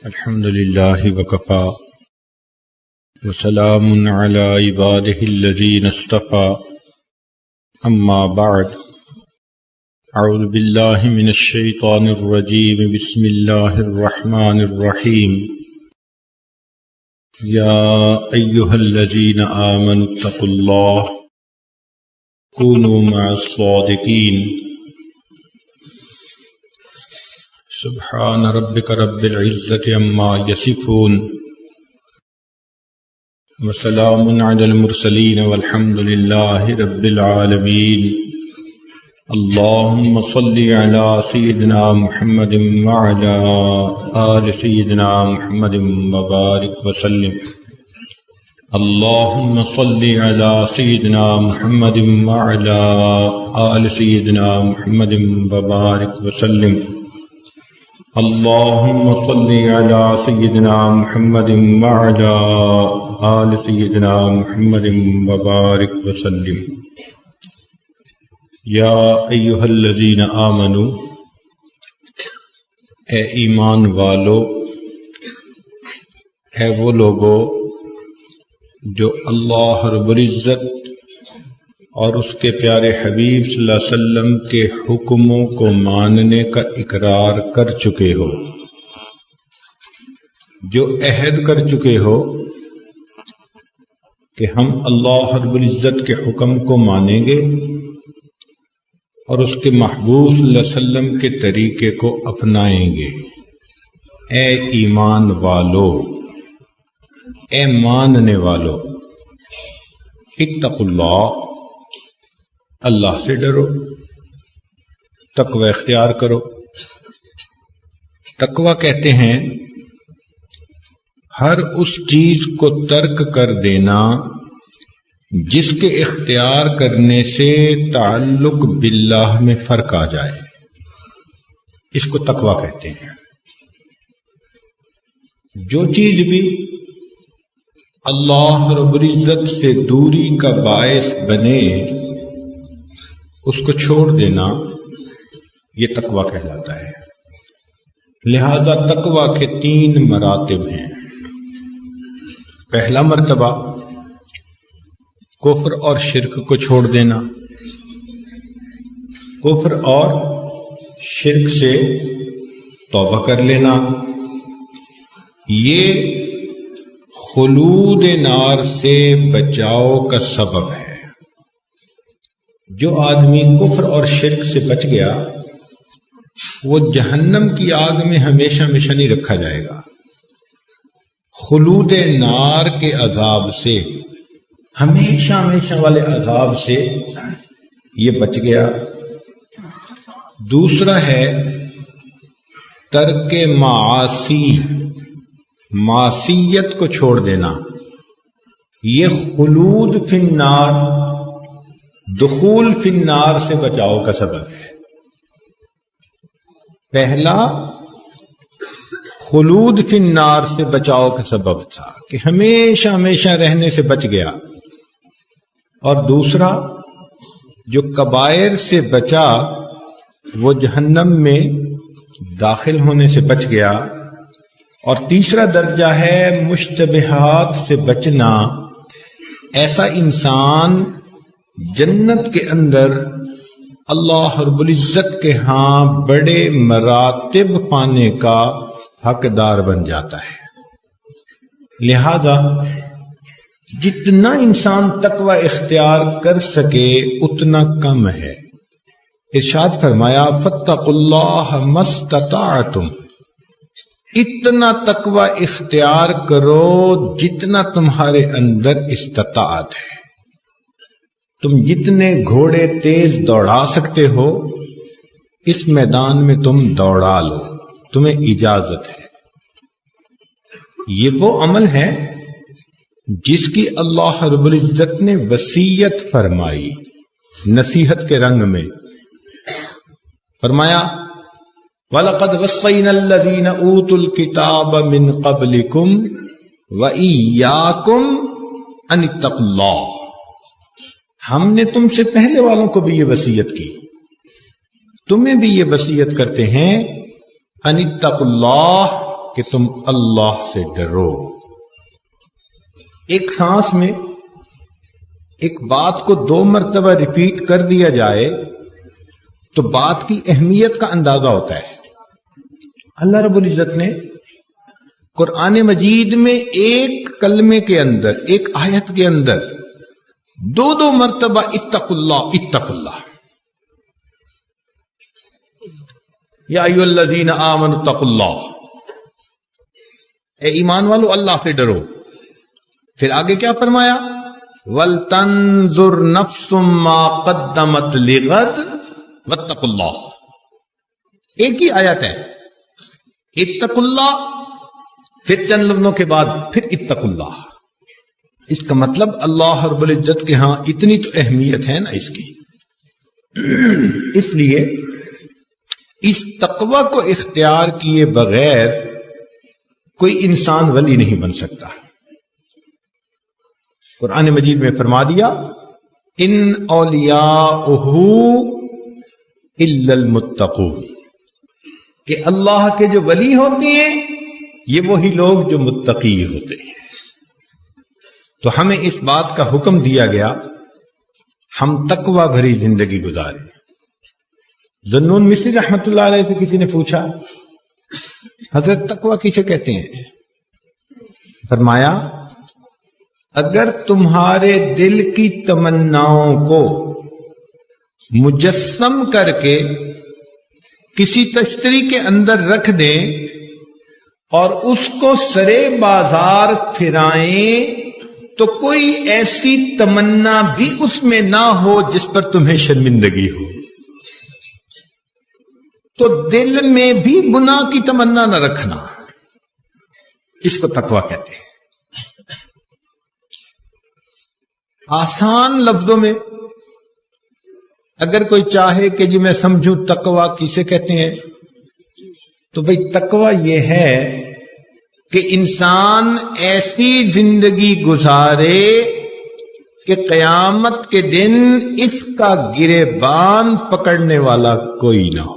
الحمد لله وكفى وسلام على عباده الذين اصطفى أما بعد أعوذ بالله من الشيطان الرجيم بسم الله الرحمن الرحيم يا أيها الذين آمنوا اتقوا الله كونوا مع الصادقين سبحان ربك رب العزة عما يصفون وسلام على المرسلين والحمد لله رب العالمين اللهم صل على سيدنا محمد وعلى آل سيدنا محمد وبارك وسلم اللهم صل على سيدنا محمد وعلى آل سيدنا محمد وبارك وسلم اللهم صل على سيدنا محمد وعلى آل سيدنا محمد وبارك وسلم یا ایھا الذین آمنوا، اے ایمان والو، اے وہ لوگو جو اللہ رب العزت اور اس کے پیارے حبیب صلی اللہ علیہ وسلم کے حکموں کو ماننے کا اقرار کر چکے ہو، جو عہد کر چکے ہو کہ ہم اللہ رب العزت کے حکم کو مانیں گے اور اس کے محبوب صلی اللہ علیہ وسلم کے طریقے کو اپنائیں گے۔ اے ایمان والو، اے ماننے والو، اتقوا اللہ، اللہ سے ڈرو، تقوی اختیار کرو۔ تقوی کہتے ہیں ہر اس چیز کو ترک کر دینا جس کے اختیار کرنے سے تعلق باللہ میں فرق آ جائے، اس کو تقوی کہتے ہیں۔ جو چیز بھی اللہ رب العزت سے دوری کا باعث بنے اس کو چھوڑ دینا، یہ تقوی کہلاتا ہے۔ لہذا تقوی کے 3 مراتب ہیں۔ پہلا مرتبہ کفر اور شرک کو چھوڑ دینا، کفر اور شرک سے توبہ کر لینا، یہ خلود نار سے بچاؤ کا سبب ہے۔ جو آدمی کفر اور شرک سے بچ گیا وہ جہنم کی آگ میں ہمیشہ ہمیشہ نہیں رکھا جائے گا، خلود نار کے عذاب سے، ہمیشہ ہمیشہ والے عذاب سے یہ بچ گیا۔ دوسرا ہے ترک معاصی، معصیت کو چھوڑ دینا، یہ خلود فی النار، دخول فی النار سے بچاؤ کا سبب ہے۔ پہلا خلود فی النار سے بچاؤ کا سبب تھا کہ ہمیشہ ہمیشہ رہنے سے بچ گیا، اور دوسرا جو کبائر سے بچا وہ جہنم میں داخل ہونے سے بچ گیا، اور تیسرا درجہ ہے مشتبہات سے بچنا۔ ایسا انسان جنت کے اندر اللہ رب العزت کے ہاں بڑے مراتب پانے کا حقدار بن جاتا ہے۔ لہذا جتنا انسان تقوی اختیار کر سکے اتنا کم ہے۔ ارشاد فرمایا فاتقوا اللہ ما استطعتم، اتنا تقوی اختیار کرو جتنا تمہارے اندر استطاعت ہے۔ تم جتنے گھوڑے تیز دوڑا سکتے ہو اس میدان میں تم دوڑا لو، تمہیں اجازت ہے۔ یہ وہ عمل ہے جس کی اللہ رب العزت نے وصیت فرمائی، نصیحت کے رنگ میں فرمایا وَلَقَدْ وَصَّيْنَا الَّذِينَ أُوتُوا الْكِتَابَ مِنْ قَبْلِكُمْ وَإِيَّاكُمْ أَنِ اتَّقُوا اللَّهَ، ہم نے تم سے پہلے والوں کو بھی یہ وصیت کی، تمہیں بھی یہ وصیت کرتے ہیں ان اتقوا اللہ، کہ تم اللہ سے ڈرو. ایک سانس میں ایک بات کو 2 مرتبہ ریپیٹ کر دیا جائے تو بات کی اہمیت کا اندازہ ہوتا ہے. اللہ رب العزت نے قرآن مجید میں ایک کلمے کے اندر، ایک آیت کے اندر 2 مرتبہ اتقوا اللہ اتقوا اللہ، یا ایھا الذین آمنوا اتقوا اللہ، اے ایمان والو اللہ سے ڈرو. پھر آگے کیا فرمایا؟ وَلْتَنظُرْ نَفْسٌ مَّا قَدَّمَتْ لِغَدٍ وَاتَّقُوا اللَّهَ. ایک ہی آیت ہے، اتقوا اللہ، پھر چند لفظوں کے بعد پھر اتقوا اللہ. اس کا مطلب اللہ رب العزت کے ہاں اتنی تو اہمیت ہے نا اس کی. اس لیے اس تقوی کو اختیار کیے بغیر کوئی انسان ولی نہیں بن سکتا. قرآن مجید میں فرما دیا ان اولیاءہ الا المتقون، کہ اللہ کے جو ولی ہوتے ہیں یہ وہی لوگ جو متقی ہوتے ہیں. تو ہمیں اس بات کا حکم دیا گیا ہم تقوی بھری زندگی گزاریں. ذنون مصری رحمت اللہ علیہ سے کسی نے پوچھا حضرت تقوی کسے کہتے ہیں؟ فرمایا اگر تمہارے دل کی تمناؤں کو مجسم کر کے کسی تشتری کے اندر رکھ دیں اور اس کو سرے بازار پھرائیں تو کوئی ایسی تمنا بھی اس میں نہ ہو جس پر تمہیں شرمندگی ہو. تو دل میں بھی گناہ کی تمنا نہ رکھنا، اس کو تقوی کہتے ہیں. آسان لفظوں میں اگر کوئی چاہے کہ جی میں سمجھوں تقوی کسے کہتے ہیں، تو بھئی تقوی یہ ہے کہ انسان ایسی زندگی گزارے کہ قیامت کے دن اس کا گریبان پکڑنے والا کوئی نہ ہو.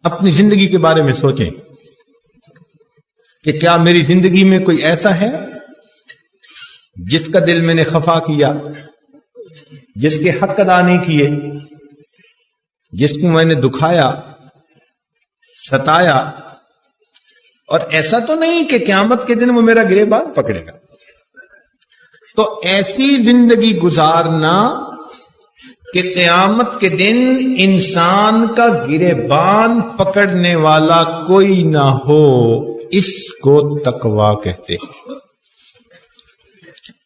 اپنی زندگی کے بارے میں سوچیں کہ کیا میری زندگی میں کوئی ایسا ہے جس کا دل میں نے خفا کیا، جس کے حق ادا نہیں کیے، جس کو میں نے دکھایا، ستایا، اور ایسا تو نہیں کہ قیامت کے دن وہ میرا گریبان پکڑے گا. تو ایسی زندگی گزارنا کہ قیامت کے دن انسان کا گریبان پکڑنے والا کوئی نہ ہو، اس کو تقوی کہتے ہیں.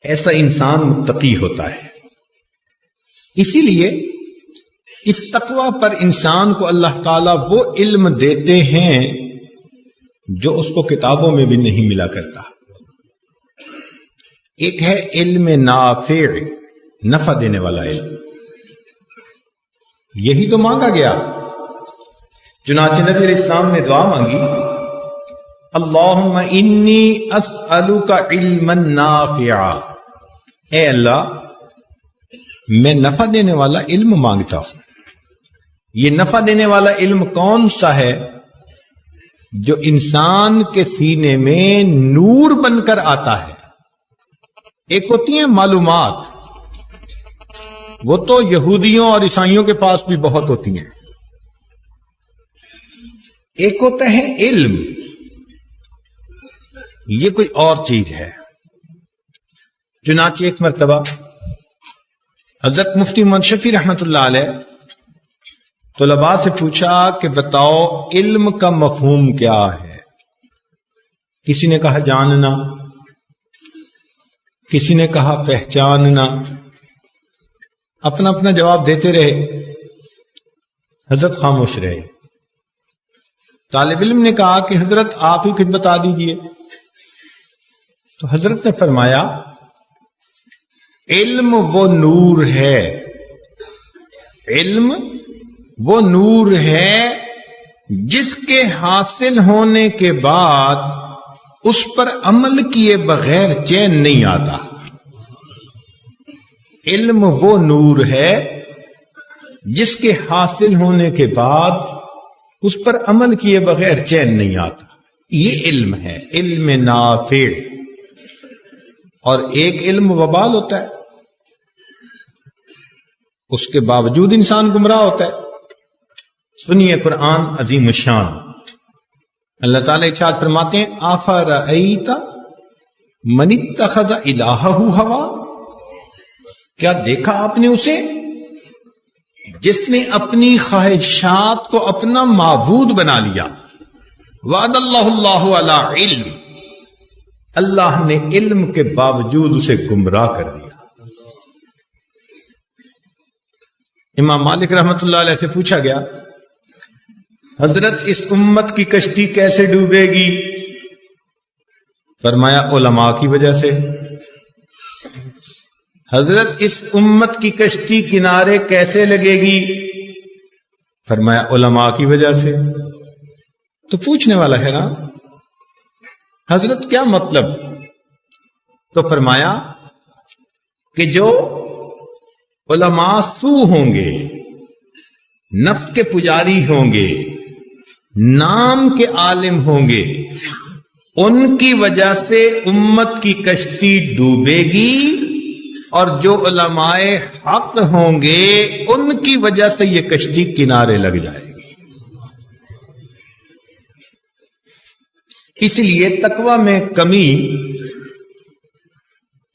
ایسا انسان متقی ہوتا ہے. اسی لیے اس تقوی پر انسان کو اللہ تعالیٰ وہ علم دیتے ہیں جو اس کو کتابوں میں بھی نہیں ملا کرتا. ایک ہے علم نافع، نفع دینے والا علم. یہی تو مانگا گیا. چنانچہ نبی علیہ السلام نے دعا مانگی اللہم انی اسألک علما نافعا، اے اللہ میں نفع دینے والا علم مانگتا ہوں. یہ نفع دینے والا علم کون سا ہے؟ جو انسان کے سینے میں نور بن کر آتا ہے. ایک ہوتی ہیں معلومات، وہ تو یہودیوں اور عیسائیوں کے پاس بھی بہت ہوتی ہیں. ایک ہوتا ہے علم، یہ کوئی اور چیز ہے. چنانچہ ایک مرتبہ حضرت مفتی محمد شفیع رحمت اللہ علیہ طلباء سے پوچھا کہ بتاؤ علم کا مفہوم کیا ہے؟ کسی نے کہا جاننا، کسی نے کہا پہچاننا. اپنا اپنا جواب دیتے رہے، حضرت خاموش رہے. طالب علم نے کہا کہ حضرت آپ ہی کچھ بتا دیجئے. تو حضرت نے فرمایا علم وہ نور ہے، علم وہ نور ہے جس کے حاصل ہونے کے بعد اس پر عمل کیے بغیر چین نہیں آتا. علم وہ نور ہے جس کے حاصل ہونے کے بعد اس پر عمل کیے بغیر چین نہیں آتا. یہ علم ہے، علم نافع. اور ایک علم وبال ہوتا ہے، اس کے باوجود انسان گمراہ ہوتا ہے. سنیے قرآن عظیم الشان. اللہ تعالیٰ ارشاد فرماتے ہیں افرأیت من اتخذ الہہ ہوا، کیا دیکھا آپ نے اسے جس نے اپنی خواہشات کو اپنا معبود بنا لیا. وعد اللہ علی علم، اللہ نے علم کے باوجود اسے گمراہ کر دیا. امام مالک رحمت اللہ علیہ سے پوچھا گیا حضرت اس امت کی کشتی کیسے ڈوبے گی؟ فرمایا علماء کی وجہ سے. حضرت اس امت کی کشتی کنارے کیسے لگے گی؟ فرمایا علماء کی وجہ سے. تو پوچھنے والا ہے نا حضرت کیا مطلب؟ تو فرمایا کہ جو علماء سو ہوں گے، نفس کے پجاری ہوں گے، نام کے عالم ہوں گے، ان کی وجہ سے امت کی کشتی ڈوبے گی، اور جو علماء حق ہوں گے ان کی وجہ سے یہ کشتی کنارے لگ جائے گی. اس لیے تقوی میں کمی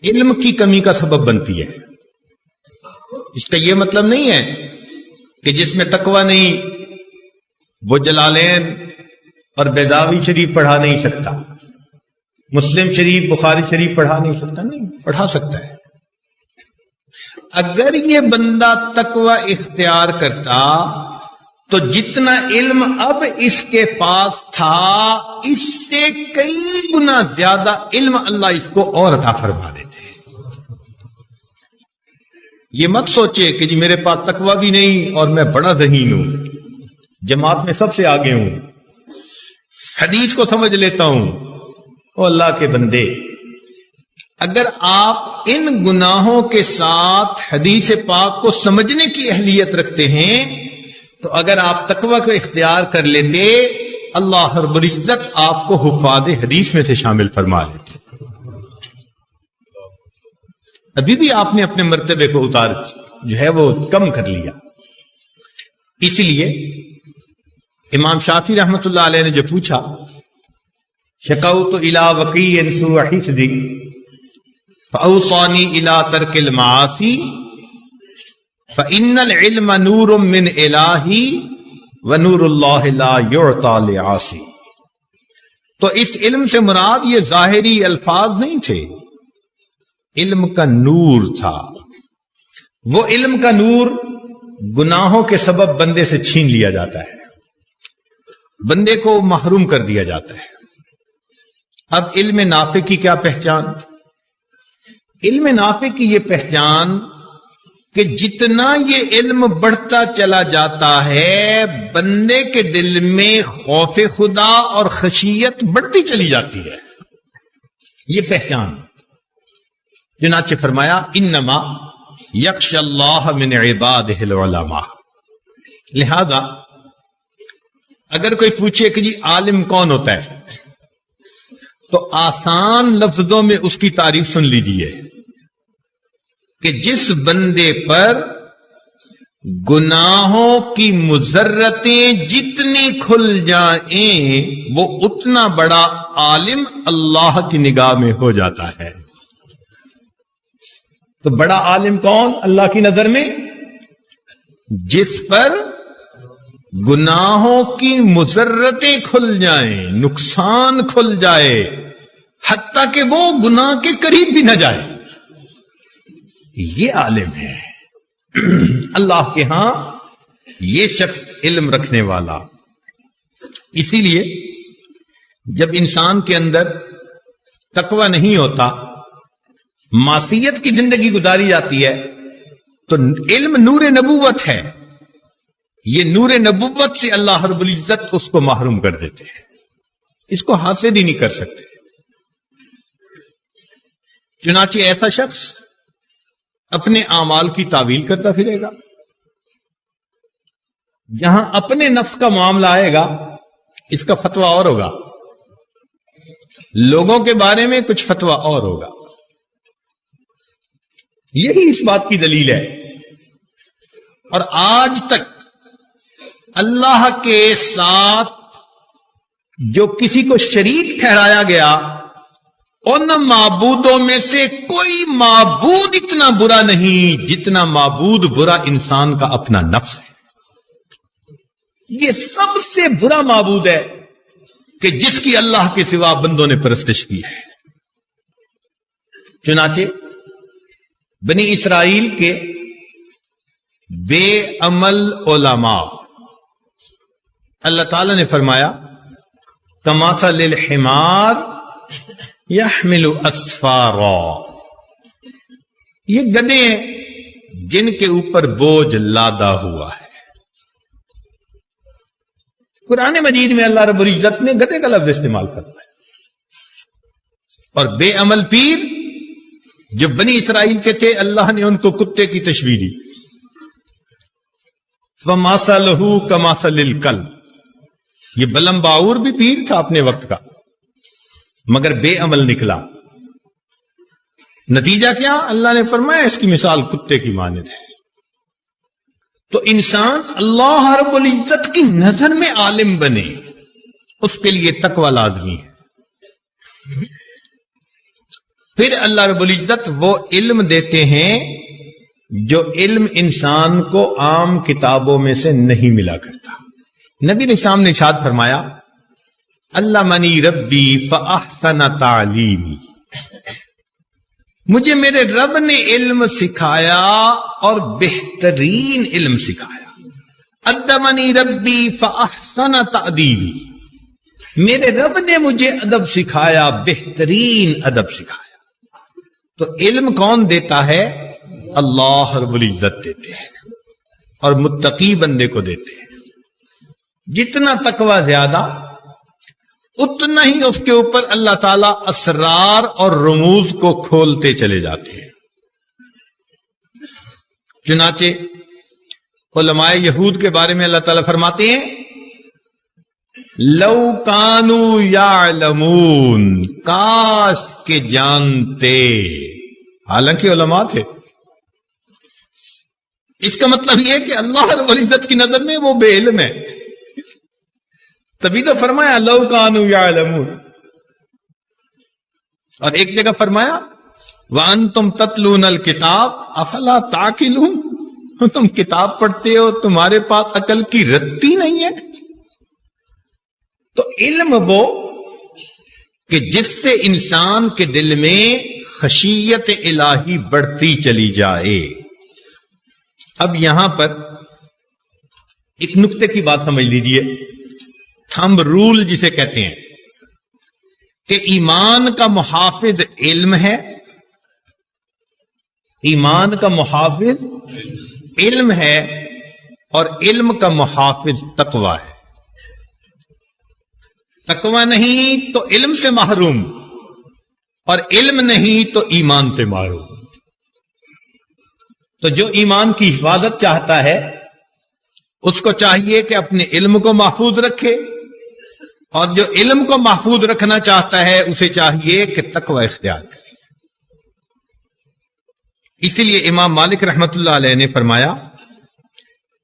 علم کی کمی کا سبب بنتی ہے. اس کا یہ مطلب نہیں ہے کہ جس میں تقوی نہیں وہ جلالین اور بیضاوی شریف پڑھا نہیں سکتا، مسلم شریف بخاری شریف پڑھا نہیں سکتا. نہیں، پڑھا سکتا ہے. اگر یہ بندہ تقوی اختیار کرتا تو جتنا علم اب اس کے پاس تھا اس سے کئی گنا زیادہ علم اللہ اس کو اور عطا فرما دیتے. یہ مت سوچے کہ جی میرے پاس تقوی بھی نہیں اور میں بڑا ذہین ہوں، جماعت میں سب سے آگے ہوں، حدیث کو سمجھ لیتا ہوں. او اللہ کے بندے، اگر آپ ان گناہوں کے ساتھ حدیث پاک کو سمجھنے کی اہلیت رکھتے ہیں تو اگر آپ تقوی کو اختیار کر لیتے اللہ رب العزت آپ کو حفاظ حدیث میں سے شامل فرما لیتے. ابھی بھی آپ نے اپنے مرتبے کو اتار جو ہے وہ کم کر لیا. اس لیے امام شافعی رحمت اللہ علیہ نے جو پوچھا شکوت الی وقیع سوء حفظی فاوصانی الی ترک المعاصی فان العلم نور من الہی ونور اللہ لا یعطی لعاصی. تو اس علم سے مراد یہ ظاہری الفاظ نہیں تھے، علم کا نور تھا. وہ علم کا نور گناہوں کے سبب بندے سے چھین لیا جاتا ہے، بندے کو محروم کر دیا جاتا ہے. اب علم نافع کی کیا پہچان؟ علم نافع کی یہ پہچان کہ جتنا یہ علم بڑھتا چلا جاتا ہے بندے کے دل میں خوف خدا اور خشیت بڑھتی چلی جاتی ہے. یہ پہچان چنانچہ فرمایا انما یخشی اللہ من عبادہ العلماء. لہذا اگر کوئی پوچھے کہ جی عالم کون ہوتا ہے تو آسان لفظوں میں اس کی تعریف سن لیجیے کہ جس بندے پر گناہوں کی مضرتیں جتنی کھل جائیں وہ اتنا بڑا عالم اللہ کی نگاہ میں ہو جاتا ہے. تو بڑا عالم کون اللہ کی نظر میں؟ جس پر گناہوں کی مضرتیں کھل جائیں، نقصان کھل جائے، حتیٰ کہ وہ گناہ کے قریب بھی نہ جائے، یہ عالم ہے. اللہ کے ہاں یہ شخص علم رکھنے والا. اسی لیے جب انسان کے اندر تقوی نہیں ہوتا، معصیت کی زندگی گزاری جاتی ہے، تو علم نور نبوت ہے، یہ نور نبوت سے اللہ رب العزت اس کو محروم کر دیتے ہیں، اس کو حاصل ہی نہیں کر سکتے. چنانچہ ایسا شخص اپنے اعمال کی تعویل کرتا پھرے گا. جہاں اپنے نفس کا معاملہ آئے گا اس کا فتویٰ اور ہوگا، لوگوں کے بارے میں کچھ فتویٰ اور ہوگا. یہی اس بات کی دلیل ہے. اور آج تک اللہ کے ساتھ جو کسی کو شریک ٹھہرایا گیا ان معبودوں میں سے کوئی معبود اتنا برا نہیں جتنا معبود برا انسان کا اپنا نفس ہے. یہ سب سے برا معبود ہے کہ جس کی اللہ کے سوا بندوں نے پرستش کی ہے. چنانچہ بنی اسرائیل کے بے عمل علماء اللہ تعالی نے فرمایا کمثل الحمار یحمل اسفارا، یہ گدھے ہیں جن کے اوپر بوجھ لادا ہوا ہے. قرآن مجید میں اللہ رب العزت نے گدھے کا لفظ استعمال کرتا ہے. اور بے عمل پیر جو بنی اسرائیل کے تھے اللہ نے ان کو کتے کی تشبیہ دی. فَمَثَلُهُ كَمَثَلِ الْكَلْبِ، یہ بلم باور بھی پیر تھا اپنے وقت کا مگر بے عمل نکلا. نتیجہ کیا؟ اللہ نے فرمایا اس کی مثال کتے کی مانند ہے. تو انسان اللہ رب العزت کی نظر میں عالم بنے اس کے لیے تقوی لازمی ہے. پھر اللہ رب العزت وہ علم دیتے ہیں جو علم انسان کو عام کتابوں میں سے نہیں ملا کرتا. نبی علیہ السلام نے ارشاد فرمایا علمنی ربی فاحسن تعلیمی، مجھے میرے رب نے علم سکھایا اور بہترین علم سکھایا. ادبنی ربی فاحسن تأدیبی، میرے رب نے مجھے ادب سکھایا، بہترین ادب سکھایا. تو علم کون دیتا ہے؟ اللہ رب العزت دیتے ہیں اور متقی بندے کو دیتے ہیں. جتنا تقوی زیادہ اتنا ہی اس کے اوپر اللہ تعالیٰ اسرار اور رموز کو کھولتے چلے جاتے ہیں. چنانچہ علماء یہود کے بارے میں اللہ تعالیٰ فرماتے ہیں لو کانوا یعلمون، کاش کے جانتے. حالانکہ علماء تھے. اس کا مطلب یہ کہ اللہ رب العزت کی نظر میں وہ بے علم ہے. تبھی تو فرمایا لو کانوا یعلمون. اور ایک جگہ فرمایا وانتم تتلون الکتاب افلا تعقلون، تم کتاب پڑھتے ہو تمہارے پاس عقل کی رتی نہیں ہے. تو علم وہ کہ جس سے انسان کے دل میں خشیت الہی بڑھتی چلی جائے. اب یہاں پر ایک نقطے کی بات سمجھ لیجیے، تھمب رول جسے کہتے ہیں کہ ایمان کا محافظ علم ہے، ایمان کا محافظ علم ہے اور علم کا محافظ تقوی ہے. تقوی نہیں تو علم سے محروم اور علم نہیں تو ایمان سے محروم. تو جو ایمان کی حفاظت چاہتا ہے اس کو چاہیے کہ اپنے علم کو محفوظ رکھے، اور جو علم کو محفوظ رکھنا چاہتا ہے اسے چاہیے کہ تقوی اختیار کرے. اسی لیے امام مالک رحمت اللہ علیہ نے فرمایا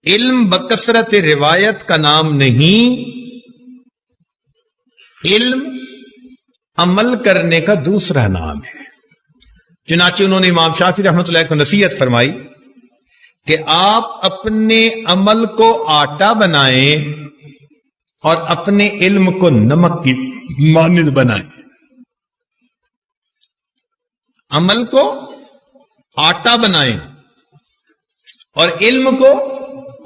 علم بکثرت روایت کا نام نہیں، علم عمل کرنے کا دوسرا نام ہے. چنانچہ انہوں نے امام شافعی رحمت اللہ کو نصیحت فرمائی کہ آپ اپنے عمل کو آٹا بنائیں اور اپنے علم کو نمک کی مانند بنائیں. عمل کو آٹا بنائیں اور علم کو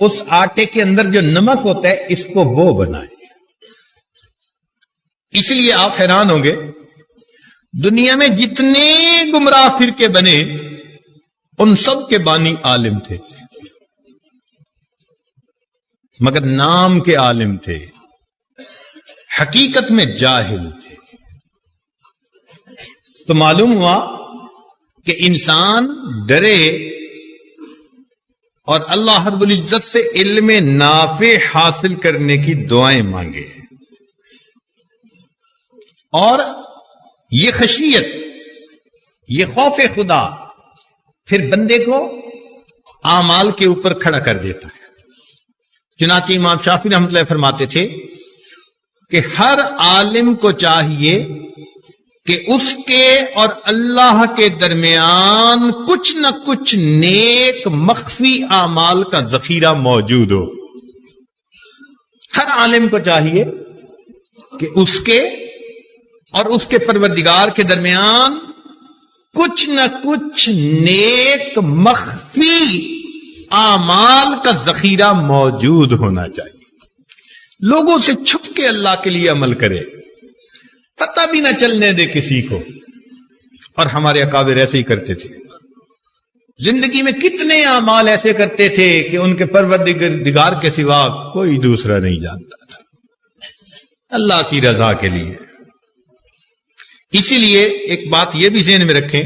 اس آٹے کے اندر جو نمک ہوتا ہے اس کو وہ بنائیں. اس لیے آپ حیران ہوں گے دنیا میں جتنے گمراہ فرقے بنے ان سب کے بانی عالم تھے مگر نام کے عالم تھے، حقیقت میں جاہل تھے. تو معلوم ہوا کہ انسان ڈرے اور اللہ رب العزت سے علم نافع حاصل کرنے کی دعائیں مانگے، اور یہ خشیت، یہ خوف خدا پھر بندے کو اعمال کے اوپر کھڑا کر دیتا ہے۔ چنانچہ امام شافعی رحمۃ اللہ فرماتے تھے کہ ہر عالم کو چاہیے کہ اس کے اور اللہ کے درمیان کچھ نہ کچھ نیک مخفی اعمال کا ذخیرہ موجود ہو۔ ہر عالم کو چاہیے کہ اس کے اور اس کے پروردگار کے درمیان کچھ نہ کچھ نیک مخفی اعمال کا ذخیرہ موجود ہونا چاہیے۔ لوگوں سے چھپ کے اللہ کے لیے عمل کرے، پتہ بھی نہ چلنے دے کسی کو۔ اور ہمارے اکابر ایسے ہی کرتے تھے، زندگی میں کتنے اعمال ایسے کرتے تھے کہ ان کے پروردگار کے سوا کوئی دوسرا نہیں جانتا تھا، اللہ کی رضا کے لیے۔ اسی لیے ایک بات یہ بھی ذہن میں رکھیں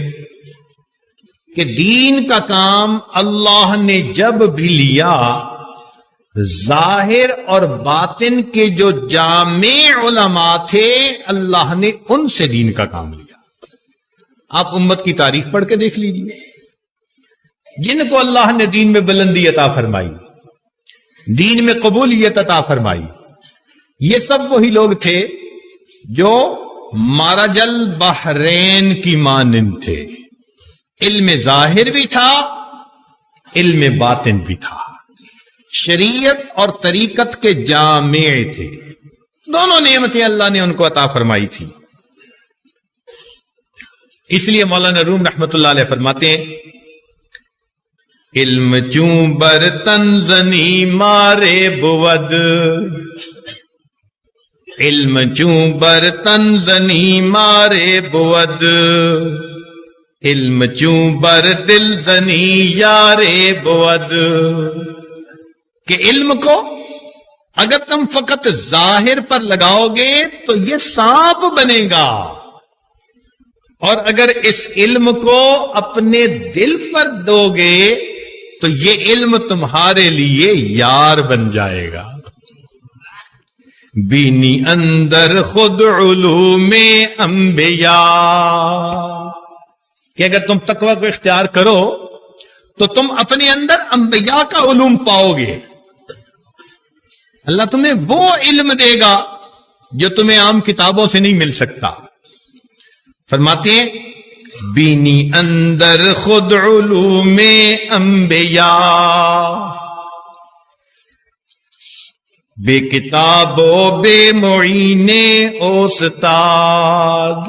کہ دین کا کام اللہ نے جب بھی لیا، ظاہر اور باطن کے جو جامع علماء تھے اللہ نے ان سے دین کا کام لیا۔ آپ امت کی تاریخ پڑھ کے دیکھ لیجیے، جن کو اللہ نے دین میں بلندی عطا فرمائی، دین میں قبولیت عطا فرمائی، یہ سب وہی لوگ تھے جو مرج البحرین کی مانند تھے۔ علم ظاہر بھی تھا، علم باطن بھی تھا، شریعت اور طریقت کے جامع تھے، دونوں نعمتیں اللہ نے ان کو عطا فرمائی تھی۔ اس لیے مولانا روم رحمت اللہ علیہ فرماتے ہیں، علم چوں برتن زنی مارے بود، علم چوں برتن زنی مارے بود، علم چوں بر دل زنی یارے بود۔ کہ علم کو اگر تم فقط ظاہر پر لگاؤ گے تو یہ سانپ بنے گا، اور اگر اس علم کو اپنے دل پر دو گے تو یہ علم تمہارے لیے یار بن جائے گا۔ بینی اندر خود علوم انبیاء، کہ اگر تم تقوی کو اختیار کرو تو تم اپنے اندر انبیاء کا علوم پاؤ گے۔ اللہ تمہیں وہ علم دے گا جو تمہیں عام کتابوں سے نہیں مل سکتا۔ فرماتے ہیں بینی اندر خود علوم انبیاء، بے کتاب و بے معین استاد،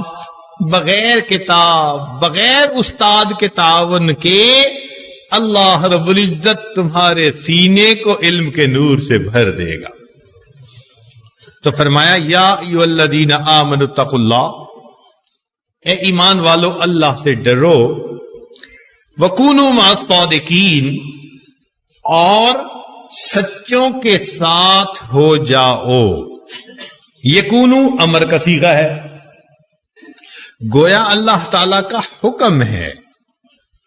بغیر کتاب بغیر استاد کے تعاون کے اللہ رب العزت تمہارے سینے کو علم کے نور سے بھر دے گا۔ تو فرمایا یا ایھا الذین آمنوا اتقوا اللہ، اے ایمان والو اللہ سے ڈرو، وکونوا مع الصادقین، اور سچوں کے ساتھ ہو جاؤ۔ یکونو امر کا صیغہ ہے، گویا اللہ تعالی کا حکم ہے،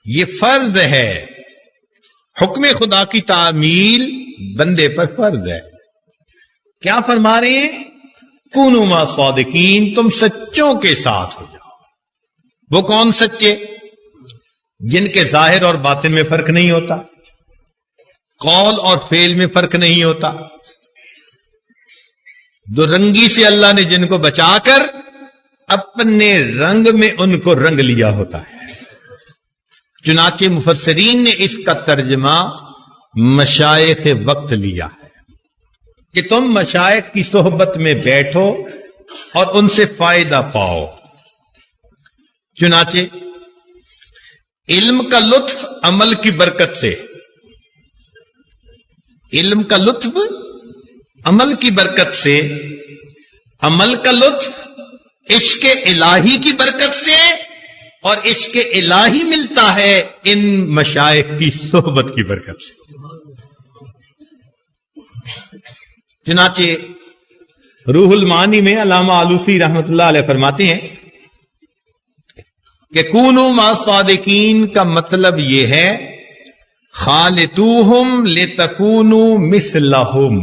یہ فرض ہے، حکم خدا کی تعمیل بندے پر فرض ہے۔ کیا فرما رہے ہیں؟ کونوا مع الصادقین، تم سچوں کے ساتھ ہو جاؤ۔ وہ کون سچے؟ جن کے ظاہر اور باطن میں فرق نہیں ہوتا، قول اور فعل میں فرق نہیں ہوتا، دو رنگی سے اللہ نے جن کو بچا کر اپنے رنگ میں ان کو رنگ لیا ہوتا ہے۔ چنانچہ مفسرین نے اس کا ترجمہ مشائخ وقت لیا ہے کہ تم مشائخ کی صحبت میں بیٹھو اور ان سے فائدہ پاؤ۔ چنانچہ علم کا لطف عمل کی برکت سے، علم کا لطف عمل کی برکت سے، عمل کا لطف عشق الہی کی برکت سے، اور عشق الہی ملتا ہے ان مشائخ کی صحبت کی برکت سے۔ چنانچہ روح المعانی میں علامہ آلوسی رحمت اللہ علیہ فرماتے ہیں کہ کونوا مع الصادقین کا مطلب یہ ہے خالطوہم لتکونوا مثلہم،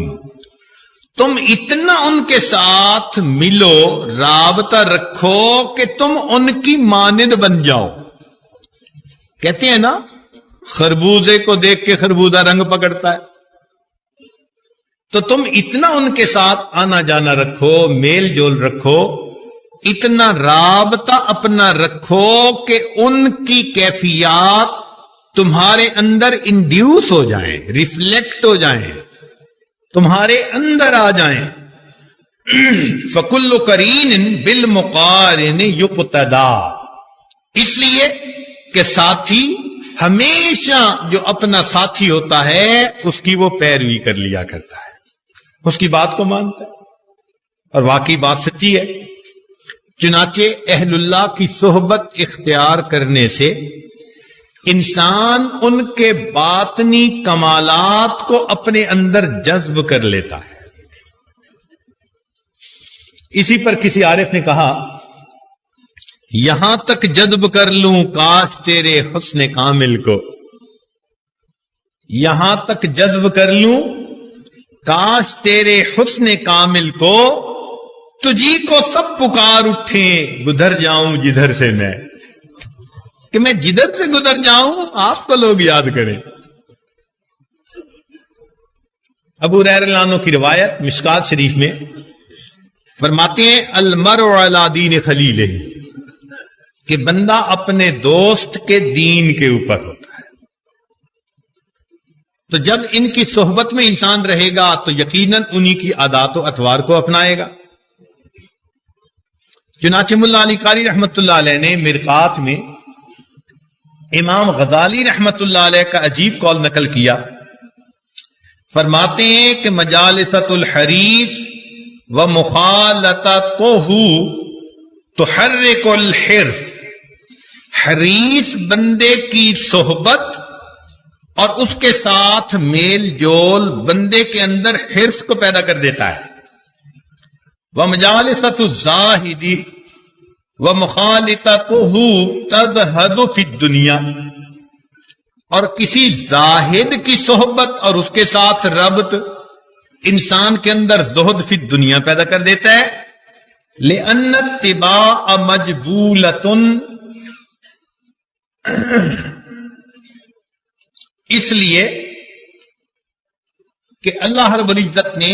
تم اتنا ان کے ساتھ ملو، رابطہ رکھو کہ تم ان کی مانند بن جاؤ۔ کہتے ہیں نا خربوزے کو دیکھ کے خربوزہ رنگ پکڑتا ہے، تو تم اتنا ان کے ساتھ آنا جانا رکھو، میل جول رکھو، اتنا رابطہ اپنا رکھو کہ ان کی کیفیات تمہارے اندر انڈیوس ہو جائیں، ریفلیکٹ ہو جائیں، تمہارے اندر آ جائیں۔ فَكُلُّ قَرِينٍ بِالْمُقَارِنِ يُقْتَدَىٰ، اس لیے کہ ساتھی ہمیشہ جو اپنا ساتھی ہوتا ہے اس کی وہ پیروی کر لیا کرتا ہے، اس کی بات کو مانتا ہے، اور واقعی بات سچی ہے۔ چنانچہ اہل اللہ کی صحبت اختیار کرنے سے انسان ان کے باطنی کمالات کو اپنے اندر جذب کر لیتا ہے۔ اسی پر کسی عارف نے کہا، یہاں تک جذب کر لوں کاش تیرے حسن کامل کو، یہاں تک جذب کر لوں کاش تیرے حسن کامل کو، تجھی کو سب پکار اٹھیں گزر جاؤں جدھر سے میں، کہ میں جدھر سے گزر جاؤں آپ کو لوگ یاد کریں۔ ابو ہریرہ رضی اللہ عنہ کی روایت مشکات شریف میں فرماتے ہیں، المرء علی دین خلیلہ، کہ بندہ اپنے دوست کے دین کے اوپر ہوتا ہے۔ تو جب ان کی صحبت میں انسان رہے گا تو یقیناً انہی کی عادات و اطوار کو اپنائے گا۔ چنانچہ ملا علی قاری رحمت اللہ علیہ نے مرقات میں امام غزالی رحمت اللہ علیہ کا عجیب قول نقل کیا، فرماتے ہیں کہ مجالست الحریص و مخالطتہ تحرک الحرص، حریص بندے کی صحبت اور اس کے ساتھ میل جول بندے کے اندر حرص کو پیدا کر دیتا ہے۔ ومجالست الزاہد ومخالطتہ تزہد فی الدنیا، اور کسی زاہد کی صحبت اور اس کے ساتھ ربط انسان کے اندر زہد فی الدنیا پیدا کر دیتا ہے۔ لأن اتباع مجبولۃ، اس لیے کہ اللہ رب العزت نے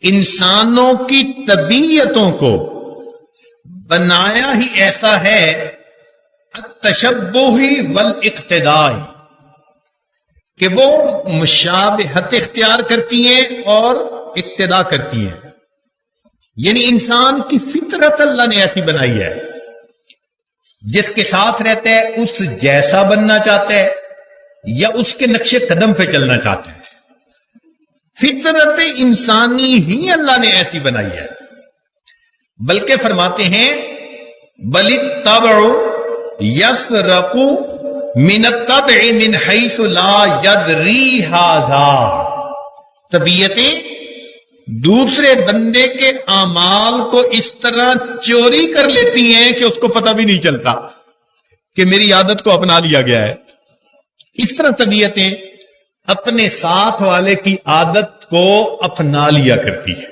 انسانوں کی طبیعتوں کو بنایا ہی ایسا ہے، التشبہ والاقتداء، کہ وہ مشابہت اختیار کرتی ہیں اور اقتداء کرتی ہیں۔ یعنی انسان کی فطرت اللہ نے ایسی بنائی ہے، جس کے ساتھ رہتا ہے اس جیسا بننا چاہتا ہے یا اس کے نقش قدم پہ چلنا چاہتا ہے۔ فطرت انسانی ہی اللہ نے ایسی بنائی ہے۔ بلکہ فرماتے ہیں بل الطبع یسرق من الطبع من حیث لا یدری ھذا، طبیعتیں دوسرے بندے کے اعمال کو اس طرح چوری کر لیتی ہیں کہ اس کو پتہ بھی نہیں چلتا کہ میری عادت کو اپنا لیا گیا ہے۔ اس طرح طبیعتیں اپنے ساتھ والے کی عادت کو اپنا لیا کرتی ہے۔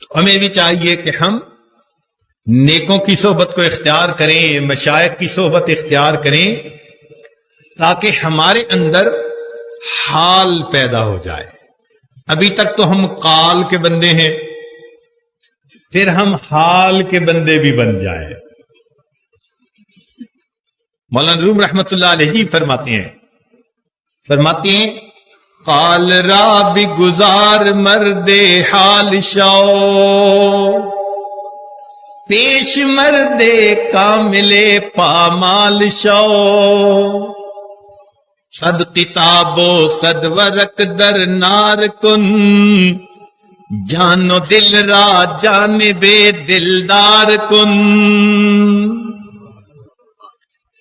تو ہمیں بھی چاہیے کہ ہم نیکوں کی صحبت کو اختیار کریں، مشائخ کی صحبت اختیار کریں، تاکہ ہمارے اندر حال پیدا ہو جائے۔ ابھی تک تو ہم قال کے بندے ہیں، پھر ہم حال کے بندے بھی بن جائیں۔ مولانا روم رحمت اللہ علیہ فرماتے ہیں قال را بھی گزار مرد حال شو، پیش مرد کامل پامال شو، صد کتاب و صد ورق در نار کن، جان و دل را جانب دلدار کن،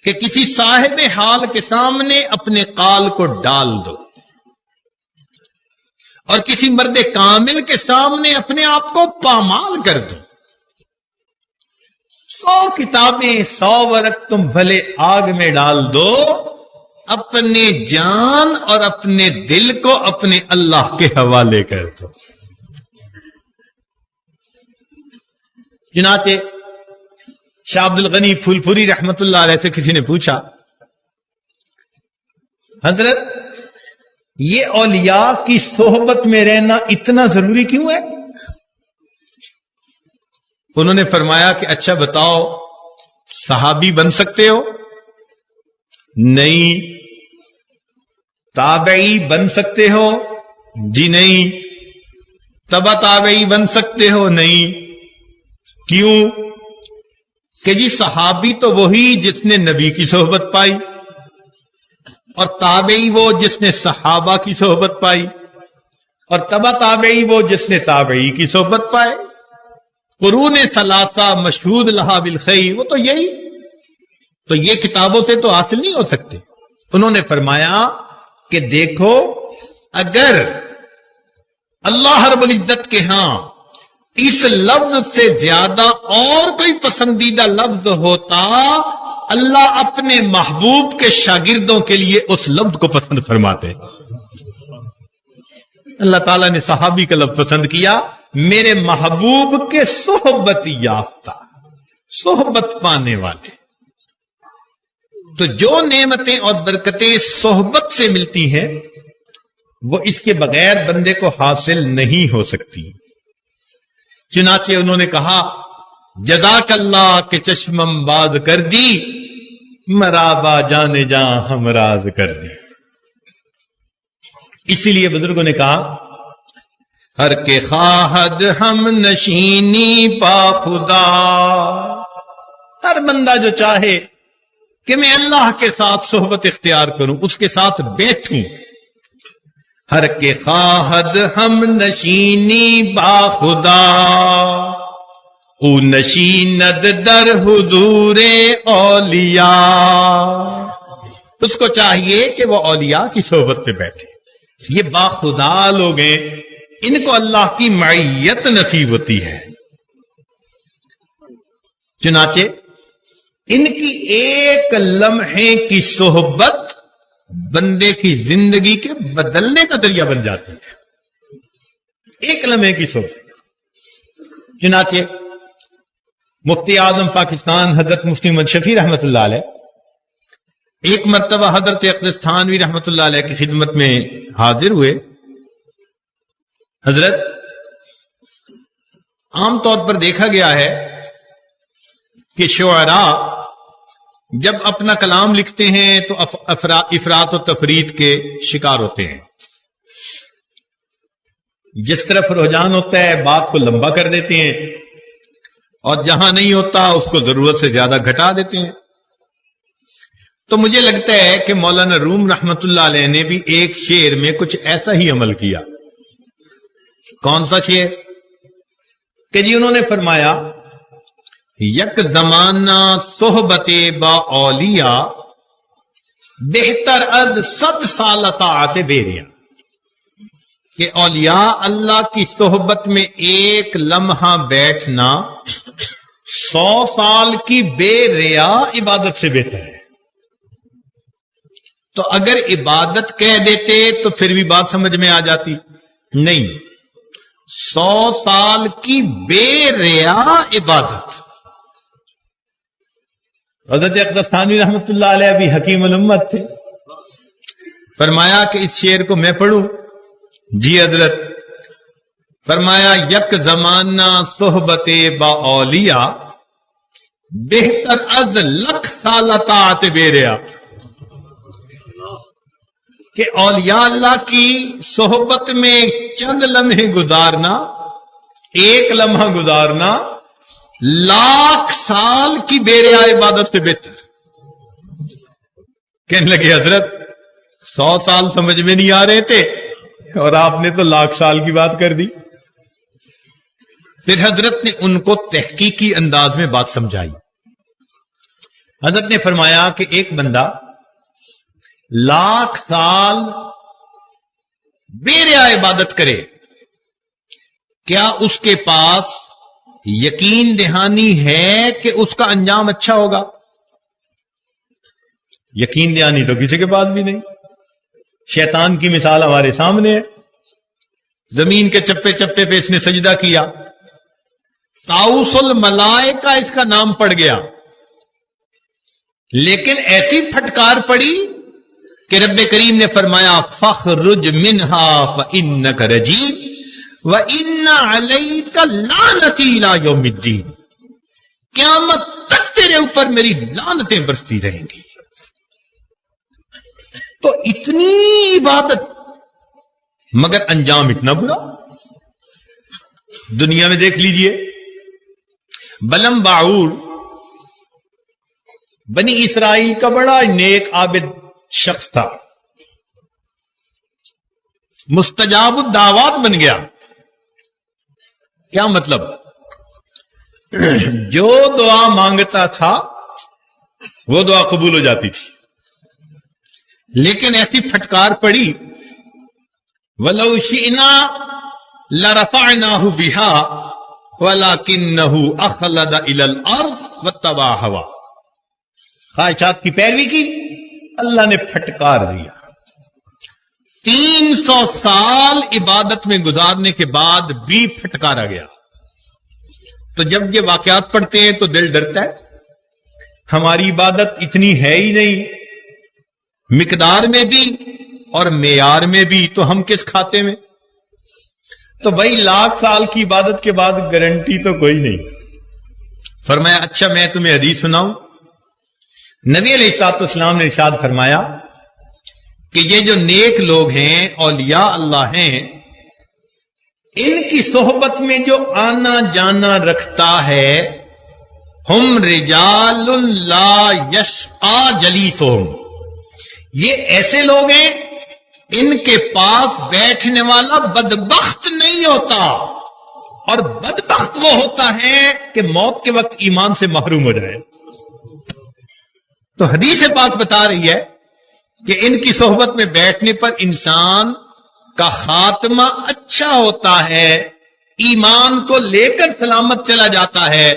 کہ کسی صاحب حال کے سامنے اپنے قال کو ڈال دو، اور کسی مرد کامل کے سامنے اپنے آپ کو پامال کر دو۔ 100 کتابیں 100 ورق تم بھلے آگ میں ڈال دو، اپنے جان اور اپنے دل کو اپنے اللہ کے حوالے کر دو. چنانچہ شاہ عبد الغنی پھول پوری رحمت اللہ علیہ سے کسی نے پوچھا، حضرت یہ اولیاء کی صحبت میں رہنا اتنا ضروری کیوں ہے؟ انہوں نے فرمایا کہ اچھا بتاؤ، صحابی بن سکتے ہو؟ نہیں. تابعی بن سکتے ہو؟ جی نہیں. تبع تابعی بن سکتے ہو؟ نہیں. کیوں؟ کہ جی صحابی تو وہی جس نے نبی کی صحبت پائی، اور تابعی وہ جس نے صحابہ کی صحبت پائی، اور تبع تابعی وہ جس نے تابعی کی صحبت پائے. قرون ثلاثہ مشہود لہا بالخیر، وہ تو یہی، تو یہ کتابوں سے تو حاصل نہیں ہو سکتے. انہوں نے فرمایا کہ دیکھو، اگر اللہ رب العزت کے ہاں اس لفظ سے زیادہ اور کوئی پسندیدہ لفظ ہوتا، اللہ اپنے محبوب کے شاگردوں کے لیے اس لفظ کو پسند فرماتے. اللہ تعالیٰ نے صحابی کا لفظ پسند کیا، میرے محبوب کے صحبت یافتہ، صحبت پانے والے. تو جو نعمتیں اور برکتیں صحبت سے ملتی ہیں وہ اس کے بغیر بندے کو حاصل نہیں ہو سکتی. چنانچہ انہوں نے کہا، جزاک اللہ کے چشمم باز کر دی، مرابا جانے جاں ہم راز کر دی. اسی لیے بزرگوں نے کہا، ہر کے خواہد ہم نشینی پا خدا. ہر بندہ جو چاہے کہ میں اللہ کے ساتھ صحبت اختیار کروں، اس کے ساتھ بیٹھوں. ہر کے خواہد ہم نشینی با خدا، او نشیند در حضور اولیاء. اس کو چاہیے کہ وہ اولیاء کی صحبت پہ بیٹھے. یہ با خدا لوگ ہیں، ان کو اللہ کی معیت نصیب ہوتی ہے. چنانچہ ان کی ایک لمحے کی صحبت بندے کی زندگی کے بدلنے کا ذریعہ بن جاتی ہے. ایک لمحے کی صحبت. چنانچہ مفتی اعظم پاکستان حضرت مفتی محمد شفیع رحمت اللہ علیہ ایک مرتبہ حضرت اقدس تھانوی رحمت اللہ علیہ کی خدمت میں حاضر ہوئے. حضرت، عام طور پر دیکھا گیا ہے کہ شعراء جب اپنا کلام لکھتے ہیں تو افراط و تفرید کے شکار ہوتے ہیں. جس طرف رجحان ہوتا ہے بات کو لمبا کر دیتے ہیں، اور جہاں نہیں ہوتا اس کو ضرورت سے زیادہ گھٹا دیتے ہیں. تو مجھے لگتا ہے کہ مولانا روم رحمت اللہ علیہ نے بھی ایک شعر میں کچھ ایسا ہی عمل کیا. کون سا شعر؟ کہ جی انہوں نے فرمایا، یک زمانہ صحبت با اولیاء، بہتر از 100 سال اطاعت بیریا. کہ اولیاء اللہ کی صحبت میں ایک لمحہ بیٹھنا 100 سال کی بے ریا عبادت سے بہتر ہے. تو اگر عبادت کہہ دیتے تو پھر بھی بات سمجھ میں آ جاتی. نہیں، 100 سال کی بے ریا عبادت. حضرت اقدس تھانوی رحمت اللہ علیہ بھی حکیم الامت تھے. فرمایا کہ اس شعر کو میں پڑھوں؟ جی حضرت. فرمایا، یک زمانہ صحبت با اولیاء، بہتر از 1,00,000 سال اطاعت بیریا. کہ اولیاء اللہ کی صحبت میں چند لمحے گزارنا، ایک لمحہ گزارنا 1,00,000 سال کی بے ریا عبادت سے بہتر. کہنے لگے، حضرت 100 سال سمجھ میں نہیں آ رہے تھے اور آپ نے تو 1,00,000 سال کی بات کر دی. پھر حضرت نے ان کو تحقیقی انداز میں بات سمجھائی. حضرت نے فرمایا کہ ایک بندہ 1,00,000 سال بے ریا عبادت کرے، کیا اس کے پاس یقین دہانی ہے کہ اس کا انجام اچھا ہوگا؟ یقین دہانی تو کسی کے پاس بھی نہیں. شیطان کی مثال ہمارے سامنے ہے. زمین کے چپے چپے پہ اس نے سجدہ کیا. طاؤس الملائکہ اس کا نام پڑ گیا، لیکن ایسی پھٹکار پڑی کہ رب کریم نے فرمایا فخرج منہا فإنک رجیم وإن علیک لعنتی الی یوم الدین، قیامت تک تیرے اوپر میری لعنتیں برستی رہیں گی. تو اتنی عبادت مگر انجام اتنا برا. دنیا میں دیکھ لیجئے، بلم باعور بنی اسرائیل کا بڑا نیک عابد شخص تھا، مستجاب الدعوات بن گیا. کیا مطلب؟ جو دعا مانگتا تھا وہ دعا قبول ہو جاتی تھی. لیکن ایسی پھٹکار پڑی وَلَوْ شِئْنَا لَرَفَعْنَاهُ بِهَا وَلَكِنَّهُ أَخْلَدَ إِلَى الْأَرْضِ وَاتَّبَعَ هَوَاهُ. خواہشات کی پیروی کی، اللہ نے پھٹکار دیا. 300 سال عبادت میں گزارنے کے بعد بھی پھٹکارا گیا. تو جب یہ واقعات پڑھتے ہیں تو دل ڈرتا ہے. ہماری عبادت اتنی ہے ہی نہیں، مقدار میں بھی اور معیار میں بھی، تو ہم کس کھاتے میں؟ تو بھائی 1,00,000 سال کی عبادت کے بعد گارنٹی تو کوئی نہیں. فرمایا اچھا میں تمہیں حدیث سناؤں. نبی علیہ الصلوۃ والسلام نے ارشاد فرمایا کہ یہ جو نیک لوگ ہیں، اولیاء اللہ ہیں، ان کی صحبت میں جو آنا جانا رکھتا ہے، ہم رجال لا یشقا جلیسہم، یہ ایسے لوگ ہیں ان کے پاس بیٹھنے والا بدبخت نہیں ہوتا. اور بدبخت وہ ہوتا ہے کہ موت کے وقت ایمان سے محروم ہو جائے. تو حدیث پاک بتا رہی ہے کہ ان کی صحبت میں بیٹھنے پر انسان کا خاتمہ اچھا ہوتا ہے، ایمان کو لے کر سلامت چلا جاتا ہے.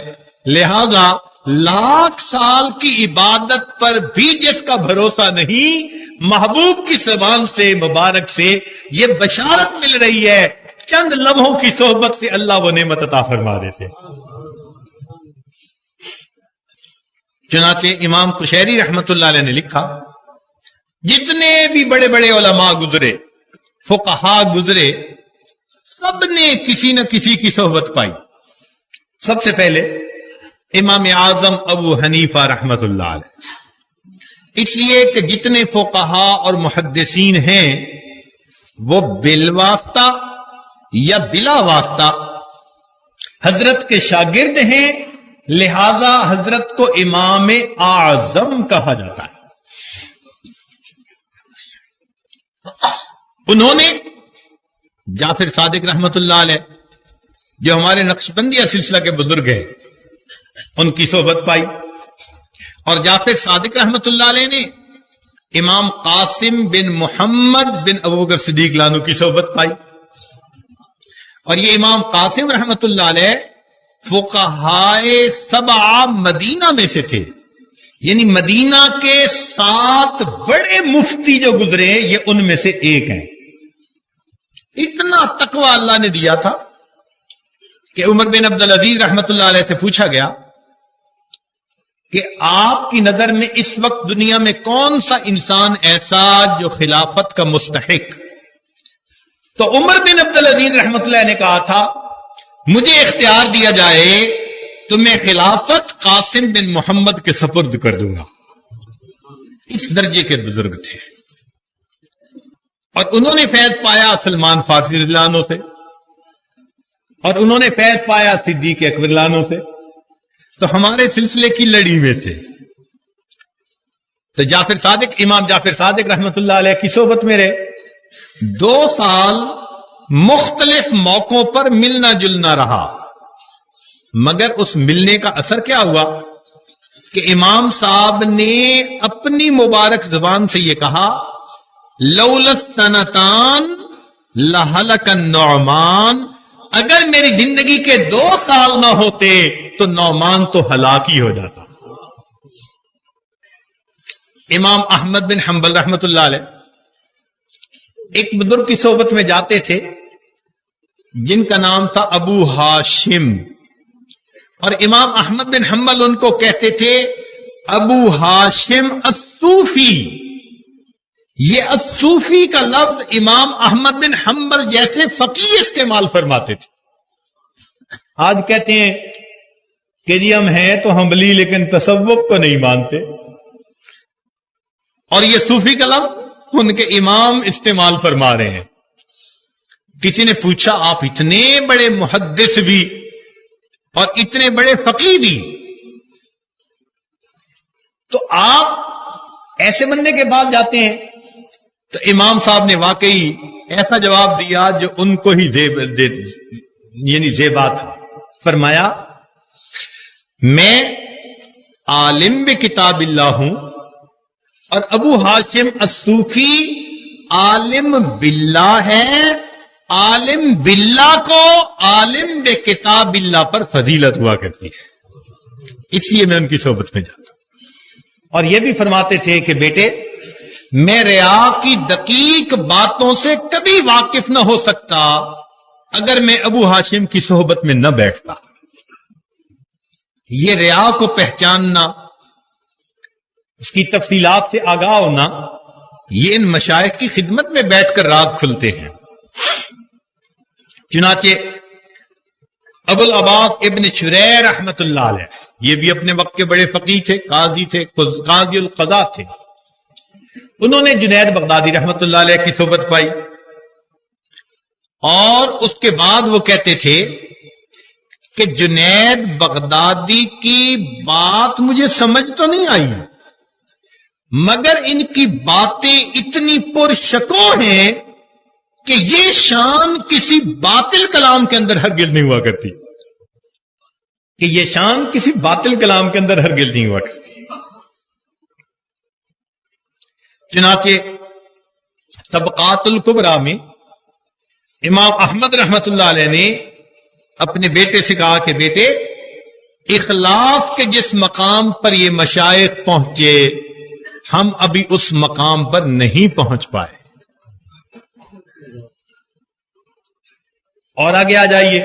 لہذا 1,00,000 سال کی عبادت پر بھی جس کا بھروسہ نہیں، محبوب کی زبان سے مبارک سے یہ بشارت مل رہی ہے، چند لمحوں کی صحبت سے اللہ وہ نعمت عطا فرما دیتے. چنانچہ امام قشیری رحمت اللہ علیہ نے لکھا، جتنے بھی بڑے بڑے علماء گزرے، فقہاء گزرے، سب نے کسی نہ کسی کی صحبت پائی. سب سے پہلے امام اعظم ابو حنیفہ رحمت اللہ علیہ، اس لیے کہ جتنے فقہاء اور محدثین ہیں وہ بالواسطہ یا بلا واسطہ حضرت کے شاگرد ہیں، لہذا حضرت کو امام اعظم کہا جاتا ہے. انہوں نے جعفر صادق رحمت اللہ علیہ، جو ہمارے نقشبندیہ سلسلہ کے بزرگ ہیں، ان کی صحبت پائی. اور جعفر صادق رحمت اللہ علیہ نے امام قاسم بن محمد بن ابوبکر صدیق لانو کی صحبت پائی. اور یہ امام قاسم رحمت اللہ علیہ فقہائے 7 مدینہ میں سے تھے، یعنی مدینہ کے 7 بڑے مفتی جو گزرے یہ ان میں سے ایک ہیں. اتنا تقوی اللہ نے دیا تھا کہ عمر بن عبدالعزیز رحمت اللہ علیہ سے پوچھا گیا کہ آپ کی نظر میں اس وقت دنیا میں کون سا انسان ایسا جو خلافت کا مستحق؟ تو عمر بن عبدالعزیز رحمت اللہ نے کہا تھا مجھے اختیار دیا جائے تو میں خلافت قاسم بن محمد کے سپرد کر دوں گا. اس درجے کے بزرگ تھے. اور انہوں نے فیض پایا سلمان فارسی رضی اللہ عنہ سے، اور انہوں نے فیض پایا صدیق اکبر رضی اللہ عنہ سے. تو ہمارے سلسلے کی لڑی میں تھے. تو جعفر صادق، امام جعفر صادق رحمت اللہ علیہ کی صحبت میں رہے. 2 سال مختلف موقعوں پر ملنا جلنا رہا، مگر اس ملنے کا اثر کیا ہوا کہ امام صاحب نے اپنی مبارک زبان سے یہ کہا لولا السنتان لہلک النعمان، اگر میری زندگی کے 2 سال نہ ہوتے تو نعمان تو ہلاک ہی ہو جاتا. امام احمد بن حنبل رحمت اللہ علیہ ایک بزرگ کی صحبت میں جاتے تھے جن کا نام تھا ابو ہاشم، اور امام احمد بن حنبل ان کو کہتے تھے ابو ہاشم الصوفی۔ یہ الصوفی کا لفظ امام احمد بن حنبل جیسے فقیہ استعمال فرماتے تھے۔ آج کہتے ہیں کہ جی ہم ہیں تو حنبلی لیکن تصوف کو نہیں مانتے، اور یہ صوفی کا لفظ ان کے امام استعمال فرما رہے ہیں۔ کسی نے پوچھا آپ اتنے بڑے محدث بھی اور اتنے بڑے فقیہ بھی، تو آپ ایسے بندے کے پاس جاتے ہیں؟ تو امام صاحب نے واقعی ایسا جواب دیا جو ان کو ہی زیبا تھا۔ فرمایا میں عالم بکتاب اللہ ہوں، اور ابو ہاشم الصوفی عالم باللہ ہے۔ عالم باللہ کو عالم بکتاب اللہ پر فضیلت ہوا کرتی ہے، اس لیے میں ان کی صحبت میں جاتا ہوں۔ اور یہ بھی فرماتے تھے کہ بیٹے میں ریا کی دقیق باتوں سے کبھی واقف نہ ہو سکتا اگر میں ابو ہاشم کی صحبت میں نہ بیٹھتا۔ یہ ریا کو پہچاننا، اس کی تفصیلات سے آگاہ ہونا، یہ ان مشائخ کی خدمت میں بیٹھ کر راز کھلتے ہیں۔ چنانچہ ابو العباس ابن شریح رحمت اللہ علیہ، یہ بھی اپنے وقت کے بڑے فقیہ تھے، قاضی تھے، قاضی القضاء تھے۔ انہوں نے جنید بغدادی رحمت اللہ علیہ کی صحبت پائی، اور اس کے بعد وہ کہتے تھے کہ جنید بغدادی کی بات مجھے سمجھ تو نہیں آئی، مگر ان کی باتیں اتنی پرشکو ہیں کہ یہ شان کسی باطل کلام کے اندر ہرگز نہیں ہوا کرتی، کہ یہ شان کسی باطل کلام کے اندر ہرگز نہیں ہوا کرتی۔ چنانچہ طبقات الکبریٰ میں امام احمد رحمت اللہ علیہ نے اپنے بیٹے سے کہا کہ بیٹے اخلاص کے جس مقام پر یہ مشائخ پہنچے ہم ابھی اس مقام پر نہیں پہنچ پائے۔ اور آگے آ جائیے،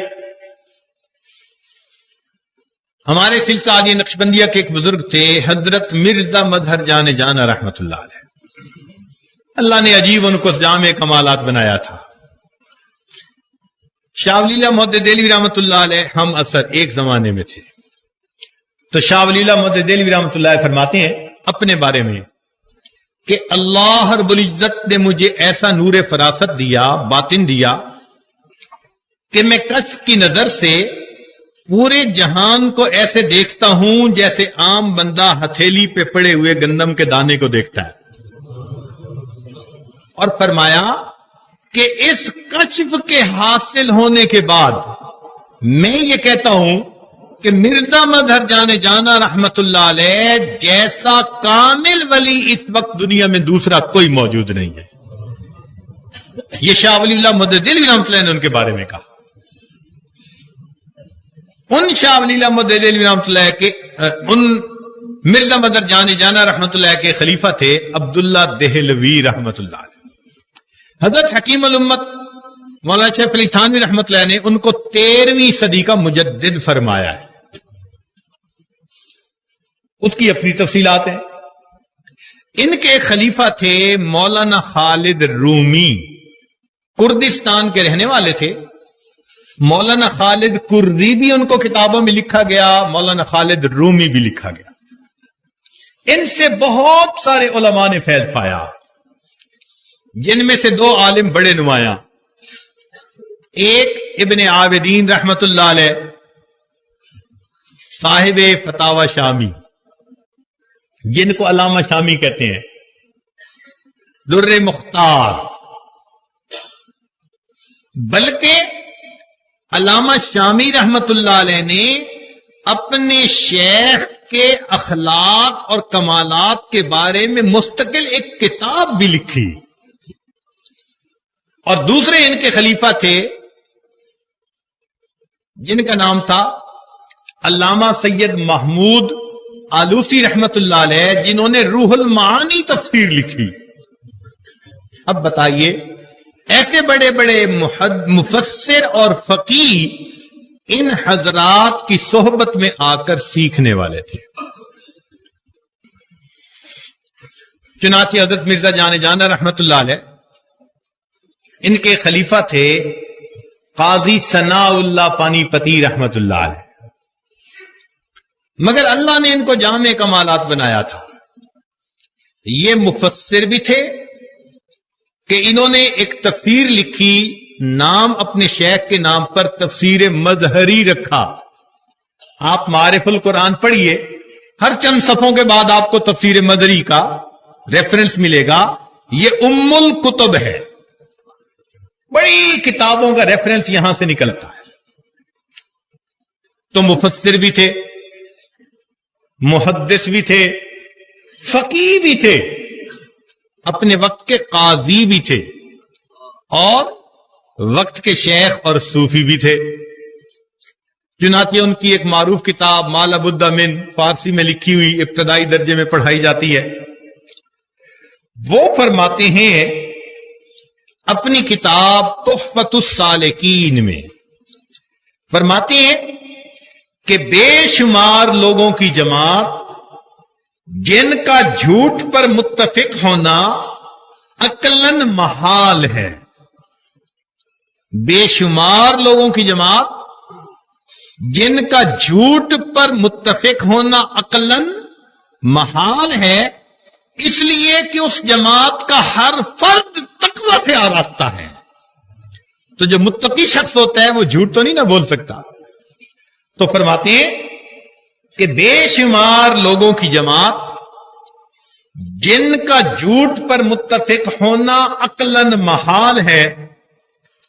ہمارے سلسلہ عالیہ نقشبندیہ کے ایک بزرگ تھے حضرت مرزا مظہر جان جانا رحمت اللہ علیہ۔ اللہ نے عجیب ان کو جامع کمالات بنایا تھا۔ شاہ ولی اللہ محدث دہلوی رحمت اللہ علیہ ہم اثر ایک زمانے میں تھے، تو شاہ ولی اللہ محدث دہلوی رحمت اللہ علیہ فرماتے ہیں اپنے بارے میں کہ اللہ رب العزت نے مجھے ایسا نور فراست دیا، باطن دیا، کہ میں کشف کی نظر سے پورے جہان کو ایسے دیکھتا ہوں جیسے عام بندہ ہتھیلی پہ پڑے ہوئے گندم کے دانے کو دیکھتا ہے۔ اور فرمایا کہ اس کشف کے حاصل ہونے کے بعد میں یہ کہتا ہوں کہ مرزا مظہر جان جانا رحمت اللہ علیہ جیسا کامل ولی اس وقت دنیا میں دوسرا کوئی موجود نہیں ہے۔ یہ شاہ ولی اللہ محدث دہلوی رحمت اللہ نے ان کے بارے میں کہا۔ ان شاہ ولی اللہ محدث دہلوی رحمت اللہ کے ان مرزا مظہر جان جانا رحمت اللہ کے خلیفہ تھے عبداللہ دہلوی رحمت اللہ علیہ۔ حضرت حکیم الامت مولانا شیخ علی تھانوی رحمت اللہ نے ان کو 13ویں صدی کا مجدد فرمایا ہے، اس کی اپنی تفصیلات ہیں۔ ان کے خلیفہ تھے مولانا خالد رومی، کردستان کے رہنے والے تھے۔ مولانا خالد کردی بھی ان کو کتابوں میں لکھا گیا، مولانا خالد رومی بھی لکھا گیا۔ ان سے بہت سارے علماء نے فیض پایا، جن میں سے 2 عالم بڑے نمایاں، ایک ابن عابدین رحمت اللہ علیہ صاحب فتاوی شامی، جن کو علامہ شامی کہتے ہیں، در مختار، بلکہ علامہ شامی رحمت اللہ علیہ نے اپنے شیخ کے اخلاق اور کمالات کے بارے میں مستقل ایک کتاب بھی لکھی۔ اور دوسرے ان کے خلیفہ تھے جن کا نام تھا علامہ سید محمود آلوسی رحمت اللہ علیہ جنہوں نے روح المعانی تفسیر لکھی. اب بتائیے ایسے بڑے بڑے مفسر اور فقیہ ان حضرات کی صحبت میں آ کر سیکھنے والے تھے. چنانچہ حضرت مرزا جان جانا رحمت اللہ علیہ ان کے خلیفہ تھے قاضی ثناء اللہ پانی پتی رحمت اللہ علیہ، مگر اللہ نے ان کو جامع کمالات بنایا تھا. یہ مفسر بھی تھے کہ انہوں نے ایک تفسیر لکھی، نام اپنے شیخ کے نام پر تفسیر مظہری رکھا. آپ معارف القرآن پڑھیے، ہر چند صفحوں کے بعد آپ کو تفسیر مظہری کا ریفرنس ملے گا. یہ ام الکتب ہے، بڑی کتابوں کا ریفرنس یہاں سے نکلتا ہے. تو مفسر بھی تھے، محدث بھی تھے، فقیہ بھی تھے، اپنے وقت کے قاضی بھی تھے، اور وقت کے شیخ اور صوفی بھی تھے. چنانچہ ان کی ایک معروف کتاب ما لا بد من فارسی میں لکھی ہوئی ابتدائی درجے میں پڑھائی جاتی ہے. وہ فرماتے ہیں اپنی کتاب تحفۃ السالکین میں، فرماتے ہیں کہ بے شمار لوگوں کی جماعت جن کا جھوٹ پر متفق ہونا عقلاً محال ہے. بے شمار لوگوں کی جماعت جن کا جھوٹ پر متفق ہونا عقلاً محال ہے، اس لیے کہ اس جماعت کا ہر فرد تقوی سے آراستہ ہے. تو جو متقی شخص ہوتا ہے وہ جھوٹ تو نہیں نہ بول سکتا. تو فرماتے ہیں کہ بے شمار لوگوں کی جماعت جن کا جھوٹ پر متفق ہونا عقلاً محال ہے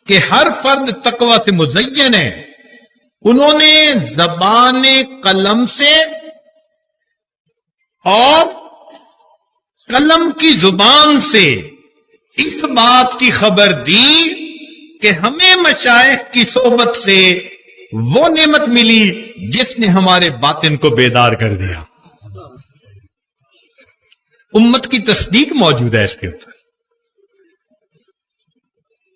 کہ ہر فرد تقوی سے مزین ہے، انہوں نے زبان قلم سے اور قلم کی زبان سے اس بات کی خبر دی کہ ہمیں مشائخ کی صحبت سے وہ نعمت ملی جس نے ہمارے باطن کو بیدار کر دیا. امت کی تصدیق موجود ہے اس کے اوپر.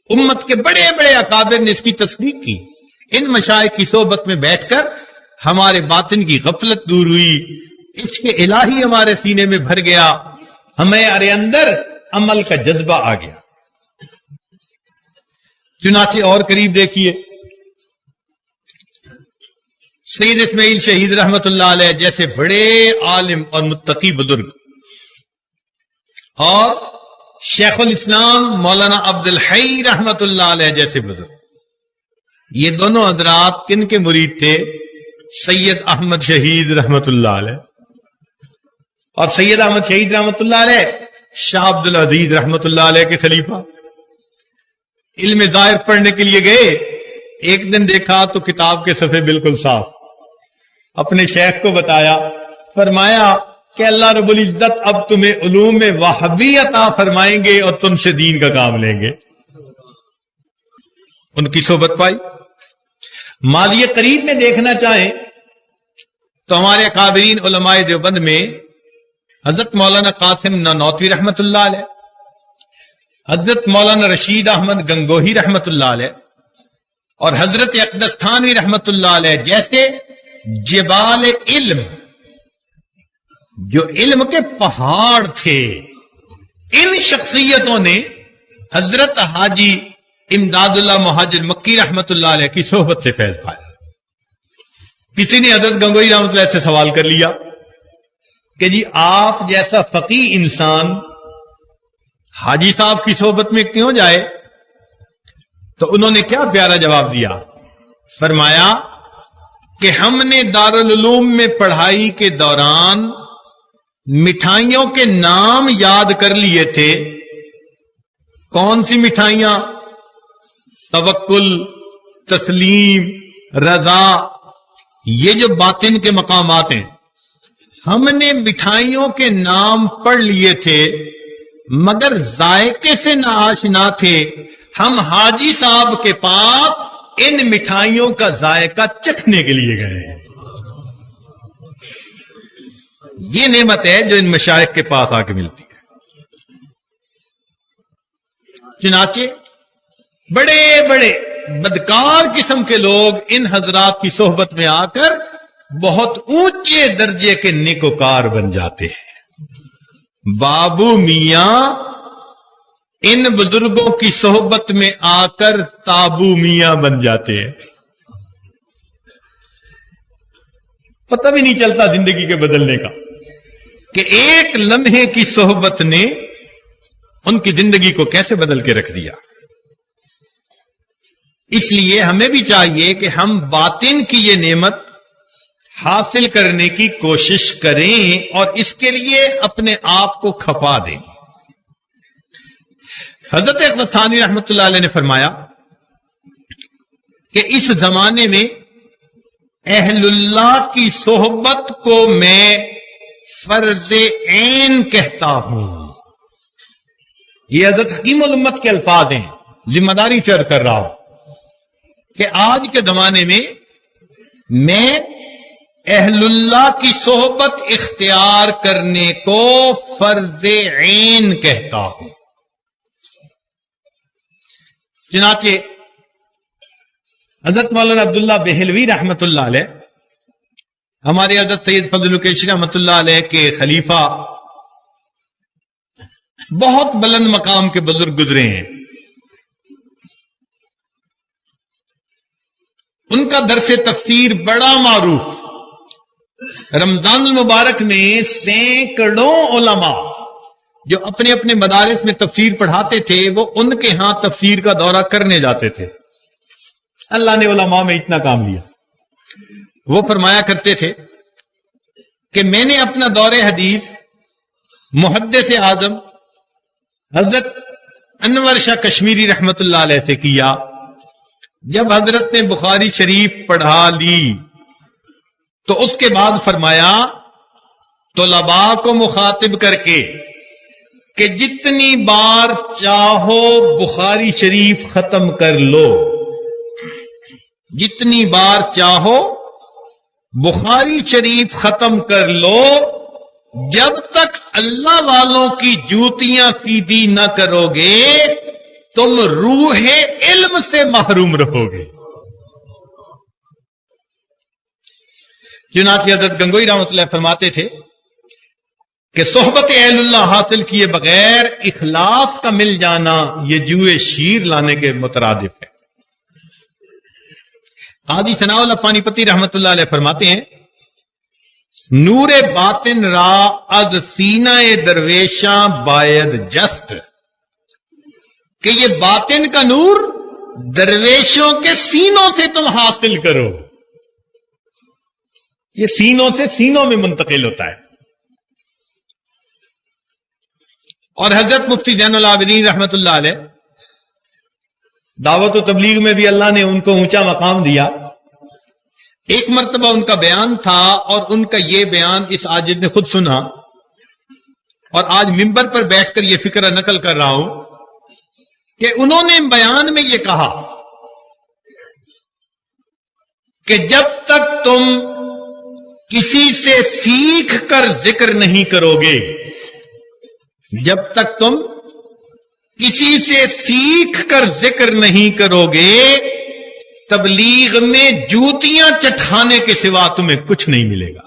امت کے بڑے بڑے اکابر نے اس کی تصدیق کی. ان مشائخ کی صحبت میں بیٹھ کر ہمارے باطن کی غفلت دور ہوئی، عشق الہی ہمارے سینے میں بھر گیا، ہمارے اندر عمل کا جذبہ آ گیا. چنانچہ اور قریب دیکھیے سید اسماعیل شہید رحمت اللہ علیہ جیسے بڑے عالم اور متقی بزرگ، اور شیخ الاسلام مولانا عبد الحی رحمت اللہ علیہ جیسے بزرگ. یہ دونوں حضرات کن کے مرید تھے؟ سید احمد شہید رحمت اللہ علیہ. اور سید احمد شہید رحمت اللہ علیہ شاہ عبد العزیز رحمت اللہ علیہ کے خلیفہ. علم ظاہر پڑھنے کے لیے گئے، ایک دن دیکھا تو کتاب کے صفحے بالکل صاف. اپنے شیخ کو بتایا، فرمایا کہ اللہ رب العزت اب تمہیں علوم وہابی عطا فرمائیں گے اور تم سے دین کا کام لیں گے. ان کی صحبت پائی. ماضی قریب میں دیکھنا چاہیں تو ہمارے اکابرین علماء دیوبند میں حضرت مولانا قاسم نانوتوی رحمت اللہ علیہ، حضرت مولانا رشید احمد گنگوہی رحمت اللہ علیہ، اور حضرت اقدس تھانوی رحمت اللہ علیہ جیسے جبال علم، جو علم کے پہاڑ تھے، ان شخصیتوں نے حضرت حاجی امداد اللہ مہاجر مکی رحمت اللہ علیہ کی صحبت سے فیض پایا. کسی نے حضرت گنگوئی رحمت اللہ سے سوال کر لیا کہ جی آپ جیسا فقیہ انسان حاجی صاحب کی صحبت میں کیوں جائے؟ تو انہوں نے کیا پیارا جواب دیا، فرمایا کہ ہم نے دارالعلوم میں پڑھائی کے دوران مٹھائیوں کے نام یاد کر لیے تھے. کون سی مٹھائیاں؟ توکل، تسلیم، رضا، یہ جو باطن کے مقامات ہیں، ہم نے مٹھائیوں کے نام پڑھ لیے تھے مگر ذائقے سے نہ آشنا تھے. ہم حاجی صاحب کے پاس ان مٹھائیوں کا ذائقہ چکھنے کے لیے گئے ہیں. یہ نعمت ہے جو ان مشائخ کے پاس آ کے ملتی ہے. چنانچہ بڑے بڑے بدکار قسم کے لوگ ان حضرات کی صحبت میں آ کر بہت اونچے درجے کے نیکوکار بن جاتے ہیں. بابو میاں ان بزرگوں کی صحبت میں آ کر تابو میاں بن جاتے ہیں. پتہ بھی نہیں چلتا زندگی کے بدلنے کا کہ ایک لمحے کی صحبت نے ان کی زندگی کو کیسے بدل کے رکھ دیا. اس لیے ہمیں بھی چاہیے کہ ہم باطن کی یہ نعمت حاصل کرنے کی کوشش کریں اور اس کے لیے اپنے آپ کو کھپا دیں. حضرت غسانی رحمت اللہ علیہ نے فرمایا کہ اس زمانے میں اہل اللہ کی صحبت کو میں فرض عین کہتا ہوں. یہ حضرت حکیم الامت کے الفاظ ہیں، ذمہ داری سے عرض کر رہا ہوں کہ آج کے زمانے میں اہل اللہ کی صحبت اختیار کرنے کو فرض عین کہتا ہوں. چنانچہ حضرت مولانا عبداللہ بہلوی رحمت اللہ علیہ ہمارے حضرت سید فضل الکیشی رحمت اللہ علیہ کے خلیفہ، بہت بلند مقام کے بزرگ گزرے ہیں. ان کا درس تفسیر بڑا معروف. رمضان المبارک میں سینکڑوں علماء جو اپنے اپنے مدارس میں تفسیر پڑھاتے تھے وہ ان کے ہاں تفسیر کا دورہ کرنے جاتے تھے. اللہ نے علماء میں اتنا کام لیا. وہ فرمایا کرتے تھے کہ میں نے اپنا دور حدیث محدث اعظم حضرت انور شاہ کشمیری رحمت اللہ علیہ سے کیا. جب حضرت نے بخاری شریف پڑھا لی تو اس کے بعد فرمایا طلباء کو مخاطب کر کے کہ جتنی بار چاہو بخاری شریف ختم کر لو، جتنی بار چاہو بخاری شریف ختم کر لو، جب تک اللہ والوں کی جوتیاں سیدھی نہ کرو گے تم روح علم سے محروم رہو گے. چنانچہ حضرت گنگوئی رحمۃ اللہ فرماتے تھے کہ صحبت اہل اللہ حاصل کیے بغیر اخلاص کا مل جانا یہ جوئے شیر لانے کے مترادف ہے. قاضی ثناء اللہ پانی پتی رحمت اللہ علیہ فرماتے ہیں نور باطن را از سینہ درویشاں باید جست، کہ یہ باطن کا نور درویشوں کے سینوں سے تم حاصل کرو. یہ سینوں سے سینوں میں منتقل ہوتا ہے. اور حضرت مفتی زین العابدین رحمت اللہ علیہ دعوت و تبلیغ میں بھی اللہ نے ان کو اونچا مقام دیا. ایک مرتبہ ان کا بیان تھا اور ان کا یہ بیان اس عاجز نے خود سنا اور آج ممبر پر بیٹھ کر یہ فکر نقل کر رہا ہوں کہ انہوں نے بیان میں یہ کہا کہ جب تک تم کسی سے سیکھ کر ذکر نہیں کرو گے، جب تک تم کسی سے سیکھ کر ذکر نہیں کرو گے تبلیغ میں جوتیاں چٹھانے کے سوا تمہیں کچھ نہیں ملے گا.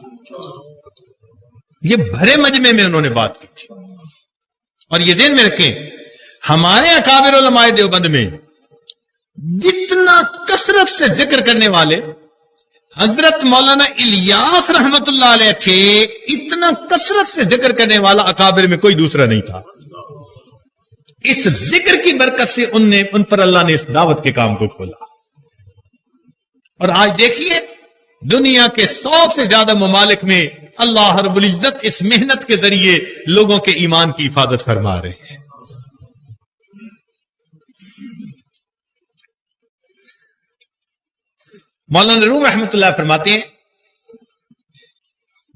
یہ بھرے مجمع میں انہوں نے بات کی تھی. اور یہ ذہن میں رکھیں ہمارے اکابر علماء دیوبند میں جتنا کثرت سے ذکر کرنے والے حضرت مولانا الیاس رحمت اللہ علیہ تھے، اتنا کثرت سے ذکر کرنے والا اکابر میں کوئی دوسرا نہیں تھا. اس ذکر کی برکت سے ان پر اللہ نے اس دعوت کے کام کو کھولا. اور آج دیکھیے دنیا کے 100 سے زیادہ ممالک میں اللہ رب العزت اس محنت کے ذریعے لوگوں کے ایمان کی حفاظت فرما رہے ہیں. مولانا روم رحمت اللہ فرماتے ہیں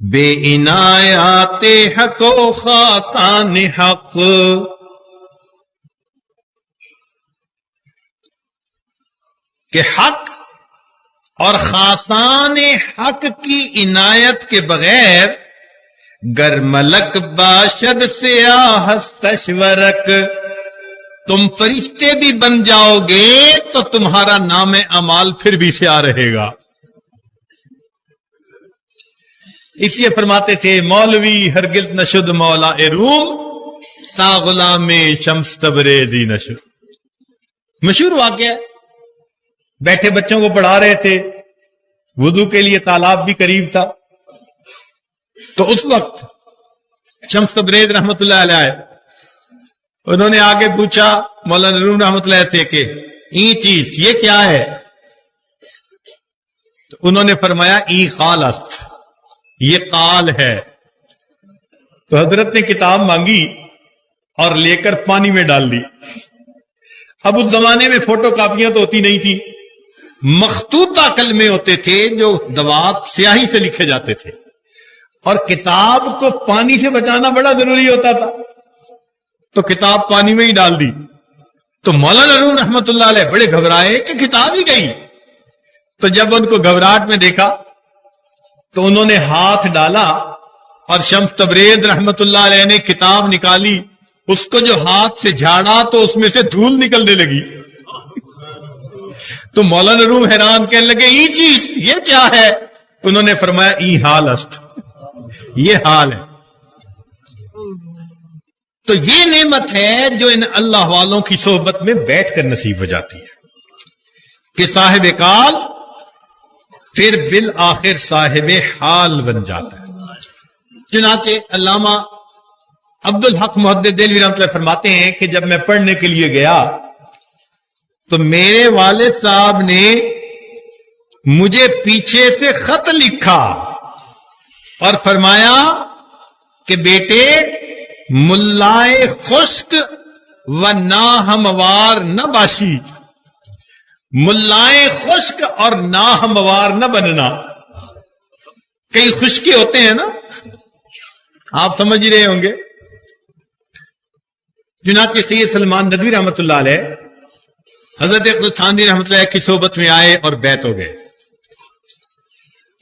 بے عنایات حق و خاصان حق، کہ حق اور خاصان حق کی عنایت کے بغیر گر ملک باشد سیاہستشورک، تم فرشتے بھی بن جاؤ گے تو تمہارا نام اعمال پھر بھی سیاہ رہے گا۔ اس لیے فرماتے تھے مولوی ہرگز نشد مولا روم تا غلام شمس تبریزی نشد۔ مشہور واقعہ ہے، بیٹھے بچوں کو پڑھا رہے تھے، وضو کے لیے تالاب بھی قریب تھا، تو اس وقت شمس تبریز رحمت اللہ علیہ انہوں نے آگے پوچھا مولانا روم رحمت اللہ سے کہ یہ چیز یہ کیا ہے؟ تو انہوں نے فرمایا ای قال است، یہ قال ہے۔ تو حضرت نے کتاب مانگی اور لے کر پانی میں ڈال دی۔ اب اس زمانے میں فوٹو کاپیاں تو ہوتی نہیں تھی، مخطوطہ کلمے ہوتے تھے جو دوات سیاہی سے لکھے جاتے تھے، اور کتاب کو پانی سے بچانا بڑا ضروری ہوتا تھا، تو کتاب پانی میں ہی ڈال دی۔ تو مولانا روم رحمت اللہ علیہ بڑے گھبرائے کہ کتاب ہی گئی۔ تو جب ان کو گھبراہٹ میں دیکھا تو انہوں نے ہاتھ ڈالا اور شمس تبریز رحمت اللہ علیہ نے کتاب نکالی، اس کو جو ہاتھ سے جھاڑا تو اس میں سے دھول نکلنے لگی۔ تو مولانا روم حیران کہنے لگے ای چیز یہ کیا ہے؟ انہوں نے فرمایا ای حال است، یہ حال ہے۔ تو یہ نعمت ہے جو ان اللہ والوں کی صحبت میں بیٹھ کر نصیب ہو جاتی ہے کہ صاحب کال پھر بالآخر صاحب حال بن جاتا ہے۔ چنانچہ علامہ عبد الحق محدث دہلوی رحمۃ اللہ فرماتے ہیں کہ جب میں پڑھنے کے لیے گیا تو میرے والد صاحب نے مجھے پیچھے سے خط لکھا اور فرمایا کہ بیٹے ملائے خشک و ناہموار نہ باشی، ملائے خشک اور ناہموار نہ بننا۔ کئی خشکی ہوتے ہیں نا، آپ سمجھ رہے ہوں گے۔ چنانچہ سید سلمان ندوی رحمت اللہ علیہ حضرت اقدس تھانوی رحمت اللہ کی صحبت میں آئے اور بیعت ہو گئے۔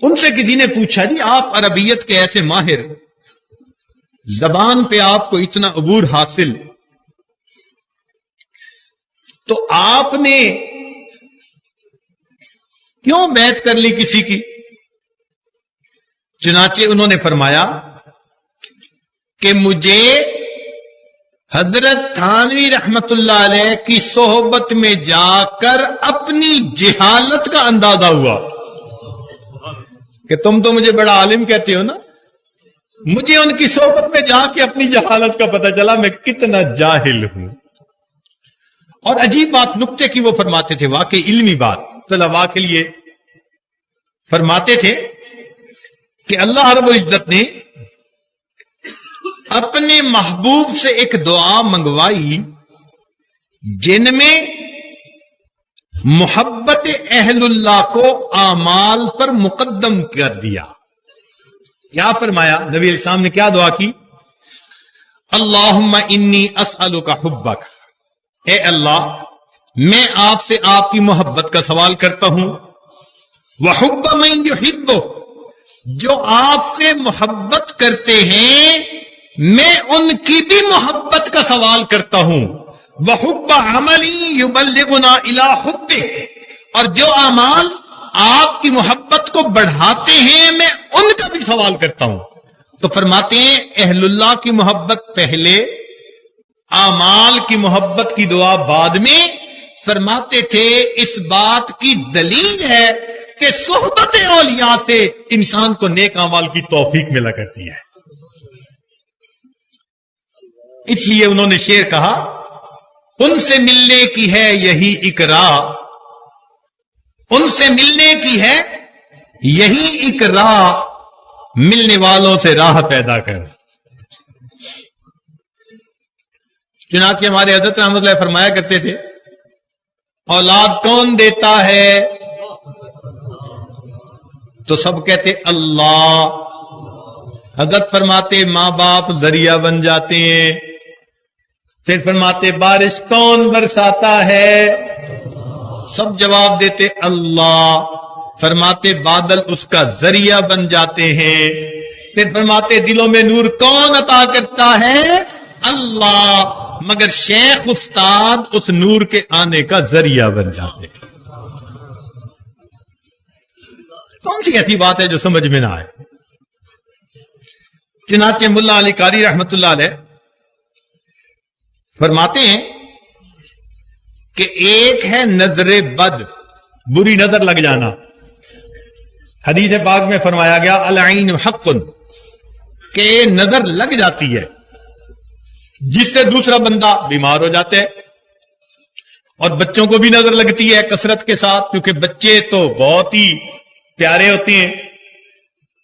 ان سے کسی نے پوچھا جی آپ عربیت کے ایسے ماہر، زبان پہ آپ کو اتنا عبور حاصل، تو آپ نے کیوں بیعت کر لی کسی کی؟ چنانچہ انہوں نے فرمایا کہ مجھے حضرت تھانوی رحمت اللہ علیہ کی صحبت میں جا کر اپنی جہالت کا اندازہ ہوا کہ تم تو مجھے بڑا عالم کہتے ہو نا، مجھے ان کی صحبت میں جا کے اپنی جہالت کا پتہ چلا میں کتنا جاہل ہوں۔ اور عجیب بات نکتے کی وہ فرماتے تھے، واقعی علمی بات طلباء کے لیے فرماتے تھے کہ اللہ رب العزت نے اپنے محبوب سے ایک دعا منگوائی جن میں محبت اہل اللہ کو اعمال پر مقدم کر دیا۔ کیا فرمایا نبی علیہ السلام نے؟ کیا دعا کی؟ اللہم انی اسألک حبک، اے اللہ میں آپ سے آپ کی محبت کا سوال کرتا ہوں، وحب من یحبک، جو آپ سے محبت کرتے ہیں میں ان کی بھی محبت کا سوال کرتا ہوں، وحب عملی یبلغنا الی حبک، اور جو اعمال آپ کی محبت کو بڑھاتے ہیں میں ان کا بھی سوال کرتا ہوں۔ تو فرماتے ہیں اہل اللہ کی محبت پہلے، اعمال کی محبت کی دعا بعد میں۔ فرماتے تھے اس بات کی دلیل ہے کہ صحبت اولیاء سے انسان کو نیک اعمال کی توفیق ملا کرتی ہے۔ اس لیے انہوں نے شعر کہا، ان سے ملنے کی ہے یہی ایک راہ، ان سے ملنے کی ہے یہی ایک راہ، ملنے والوں سے راہ پیدا کر۔ چنانچہ ہمارے حضرت رحمت اللہ فرمایا کرتے تھے اولاد کون دیتا ہے؟ تو سب کہتے اللہ۔ حضرت فرماتے ماں باپ ذریعہ بن جاتے ہیں۔ پھر فرماتے بارش کون برساتا ہے؟ سب جواب دیتے اللہ۔ فرماتے بادل اس کا ذریعہ بن جاتے ہیں۔ پھر فرماتے دلوں میں نور کون عطا کرتا ہے؟ اللہ، مگر شیخ استاد اس نور کے آنے کا ذریعہ بن جاتے ہیں۔ کون سی ایسی بات ہے جو سمجھ میں نہ آئے؟ چنانچہ ملا علی قاری رحمت اللہ علیہ فرماتے ہیں کہ ایک ہے نظر بد، بری نظر لگ جانا۔ حدیث پاک میں فرمایا گیا العین حق، کہ نظر لگ جاتی ہے جس سے دوسرا بندہ بیمار ہو جاتا ہے، اور بچوں کو بھی نظر لگتی ہے کثرت کے ساتھ، کیونکہ بچے تو بہت ہی پیارے ہوتے ہیں،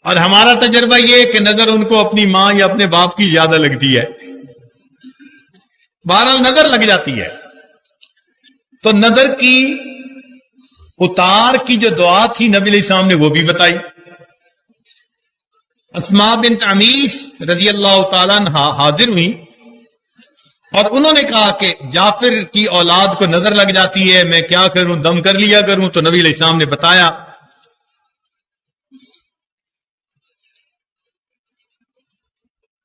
اور ہمارا تجربہ یہ کہ نظر ان کو اپنی ماں یا اپنے باپ کی زیادہ لگتی ہے۔ بہرحال نظر لگ جاتی ہے، تو نظر کی اتار کی جو دعا تھی نبی علیہ السلام نے وہ بھی بتائی۔ اسماء بنت عمیس رضی اللہ تعالیٰ عنہ حاضر ہوئی اور انہوں نے کہا کہ جعفر کی اولاد کو نظر لگ جاتی ہے، میں کیا کروں، دم کر لیا کروں؟ تو نبی علیہ السلام نے بتایا۔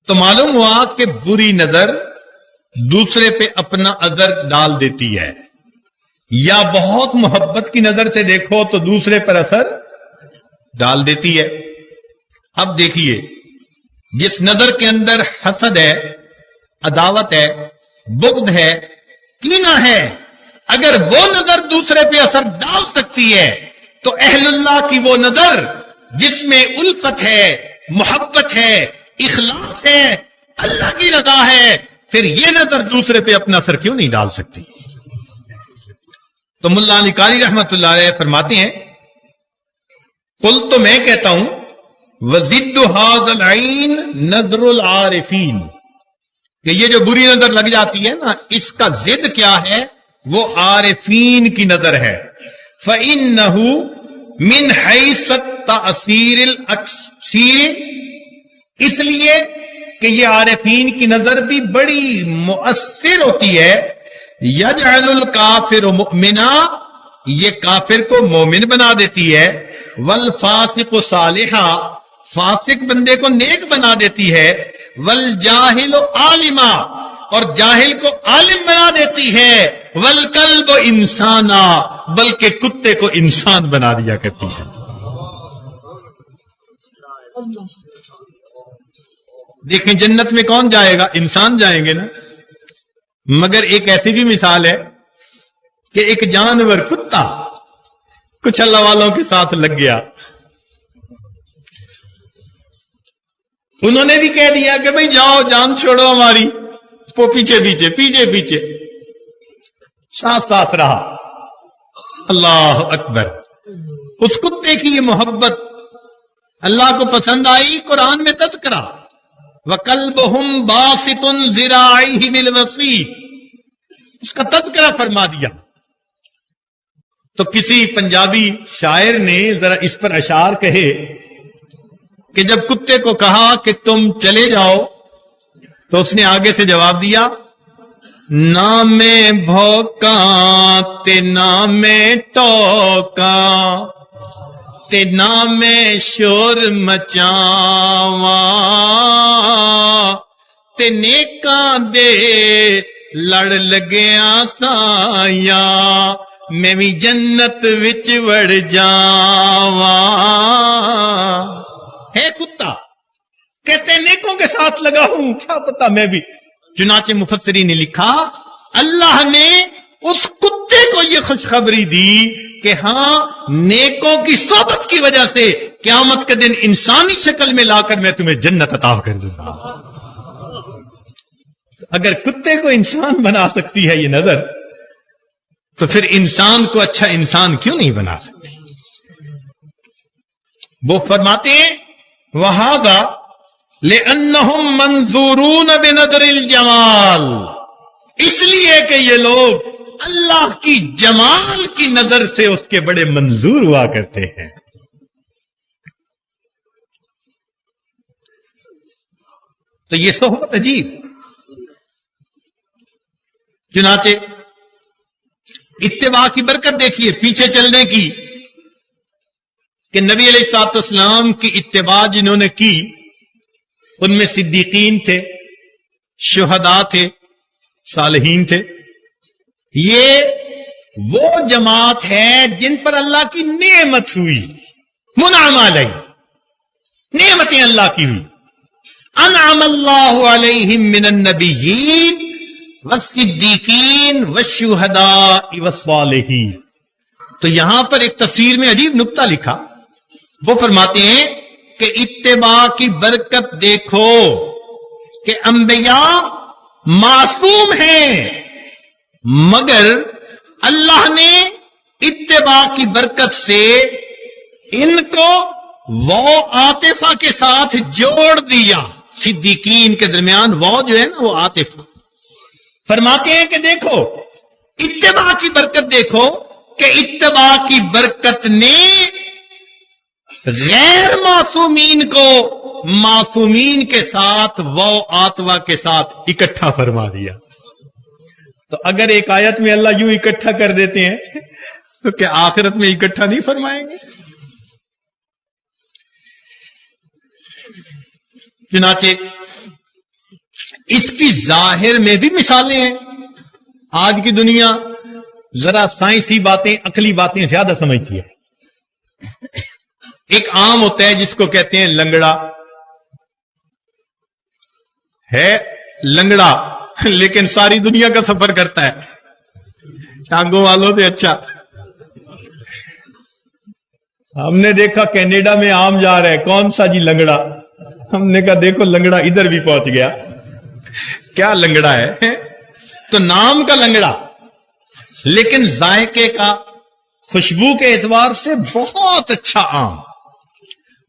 تو معلوم ہوا کہ بری نظر دوسرے پہ اپنا اثر ڈال دیتی ہے، یا بہت محبت کی نظر سے دیکھو تو دوسرے پر اثر ڈال دیتی ہے۔ اب دیکھیے، جس نظر کے اندر حسد ہے، عداوت ہے، بغض ہے، کینہ ہے، اگر وہ نظر دوسرے پہ اثر ڈال سکتی ہے تو اہل اللہ کی وہ نظر جس میں الفت ہے، محبت ہے، اخلاص ہے، اللہ کی رضا ہے، پھر یہ نظر دوسرے پہ اپنا اثر کیوں نہیں ڈال سکتی؟ تو ملا علی قاری رحمت اللہ علیہ فرماتے ہیں قل، تو میں کہتا ہوں وَزِدُّ هَذَا الْعَيْنِ نَظْرُ الْعَارِفِينَ، کہ یہ جو بری نظر لگ جاتی ہے نا، اس کا ضد کیا ہے؟ وہ عارفین کی نظر ہے۔ فَإِنَّهُ مِنْ حَيْثِ التَّأْثِيرِ الْأَكْثِيرِ، اس لیے کہ یہ عارفین کی نظر بھی بڑی مؤثر ہوتی ہے۔ یجعل الکافر مؤمنا، یہ کافر کو مومن بنا دیتی ہے۔ والفاسق صالحا، فاسق بندے کو نیک بنا دیتی ہے۔ والجاہل عالما، اور جاہل کو عالم بنا دیتی ہے۔ والکلب انسانا، بلکہ کتے کو انسان بنا دیا کرتی ہے۔ دیکھیں جنت میں کون جائے گا؟ انسان جائیں گے نا، مگر ایک ایسی بھی مثال ہے کہ ایک جانور کتا کچھ اللہ والوں کے ساتھ لگ گیا، انہوں نے بھی کہہ دیا کہ بھئی جاؤ جان چھوڑو ہماری، وہ پیچھے پیچھے پیچھے پیچھے ساتھ ساتھ رہا۔ اللہ اکبر، اس کتے کی یہ محبت اللہ کو پسند آئی۔ قرآن میں تذکرہ وَقَلْبُهُمْ بَاسِطٌ ذِرَاعِهِ بِالْوَصِيدِ، اس کا تذکرہ فرما دیا۔ تو کسی پنجابی شاعر نے ذرا اس پر اشعار کہے کہ جب کتے کو کہا کہ تم چلے جاؤ تو اس نے آگے سے جواب دیا، نہ میں بھوکاں تے نہ میں ٹوکاں تے نہ میں شور مچاواں تے نیکاں دے لڑ لگیاں سایاں میں بھی جنت وچ وڑ جاواں۔ ہے کتا، کہتے نیکوں کے ساتھ لگا ہوں، کیا پتا میں بھی۔ چنانچہ مفسری نے لکھا اللہ نے اس کتے کو یہ خوشخبری دی کہ ہاں نیکوں کی صحبت کی وجہ سے قیامت کے دن انسانی شکل میں لا کر میں تمہیں جنت عطا کر دوں گا۔ اگر کتے کو انسان بنا سکتی ہے یہ نظر، تو پھر انسان کو اچھا انسان کیوں نہیں بنا سکتی؟ وہ فرماتے ہیں وَهَذَا لِأَنَّهُمْ مَنْظُورُونَ بِنَظْرِ الْجَمَالِ، اس لیے کہ یہ لوگ اللہ کی جمال کی نظر سے اس کے بڑے منظور ہوا کرتے ہیں۔ تو یہ صحبت عجیب۔ چنانچہ اتباع کی برکت دیکھیے، پیچھے چلنے کی، کہ نبی علیہ الصلوۃ والسلام کی اتباع جنہوں نے کی ان میں صدیقین تھے، شہداء تھے، صالحین تھے۔ یہ وہ جماعت ہے جن پر اللہ کی نعمت ہوئی، منعم علیہ، نعمتیں اللہ کی ہوئی۔ انعم اللہ علیہم من النبیین والصدیقین والشہداء والصالحین۔ تو یہاں پر ایک تفسیر میں عجیب نکتہ لکھا، وہ فرماتے ہیں کہ اتباع کی برکت دیکھو کہ انبیاء معصوم ہیں، مگر اللہ نے اتباع کی برکت سے ان کو وہ عاطفہ کے ساتھ جوڑ دیا۔ صدیقین کے درمیان وہ جو ہے نا، وہ عاطفہ۔ فرماتے ہیں کہ دیکھو اتباع کی برکت، دیکھو کہ اتباع کی برکت نے غیر معصومین کو معصومین کے ساتھ وہ عاطفہ کے ساتھ اکٹھا فرما دیا۔ تو اگر ایک آیت میں اللہ یوں اکٹھا کر دیتے ہیں تو کیا آخرت میں اکٹھا نہیں فرمائیں گے؟ چنانچہ اس کی ظاہر میں بھی مثالیں ہیں۔ آج کی دنیا ذرا سائنسی باتیں، عقلی باتیں زیادہ سمجھتی ہے۔ ایک عام ہوتا ہے جس کو کہتے ہیں لنگڑا، ہے لنگڑا لیکن ساری دنیا کا سفر کرتا ہے ٹانگوں والوں سے اچھا۔ ہم نے دیکھا کینیڈا میں عام جا رہا ہے، کون سا جی لنگڑا؟ ہم نے کہا دیکھو لنگڑا ادھر بھی پہنچ گیا۔ کیا لنگڑا ہے؟ تو نام کا لنگڑا، لیکن ذائقے کا، خوشبو کے اعتبار سے بہت اچھا آم۔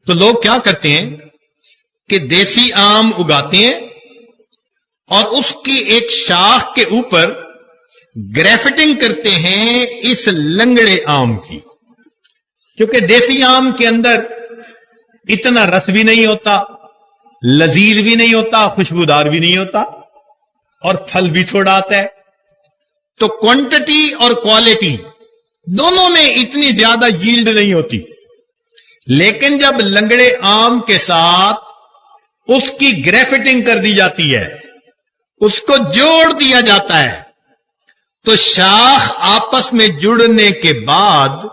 تو لوگ کیا کرتے ہیں کہ دیسی آم اگاتے ہیں اور اس کی ایک شاخ کے اوپر گریفٹنگ کرتے ہیں اس لنگڑے آم کی، کیونکہ دیسی آم کے اندر اتنا رس بھی نہیں ہوتا، لذیذ بھی نہیں ہوتا، خوشبودار بھی نہیں ہوتا، اور پھل بھی تھوڑا آتا ہے۔ تو کوانٹٹی اور کوالٹی دونوں میں اتنی زیادہ ییلڈ نہیں ہوتی۔ لیکن جب لنگڑے آم کے ساتھ اس کی گریفٹنگ کر دی جاتی ہے، اس کو جوڑ دیا جاتا ہے، تو شاخ آپس میں جڑنے کے بعد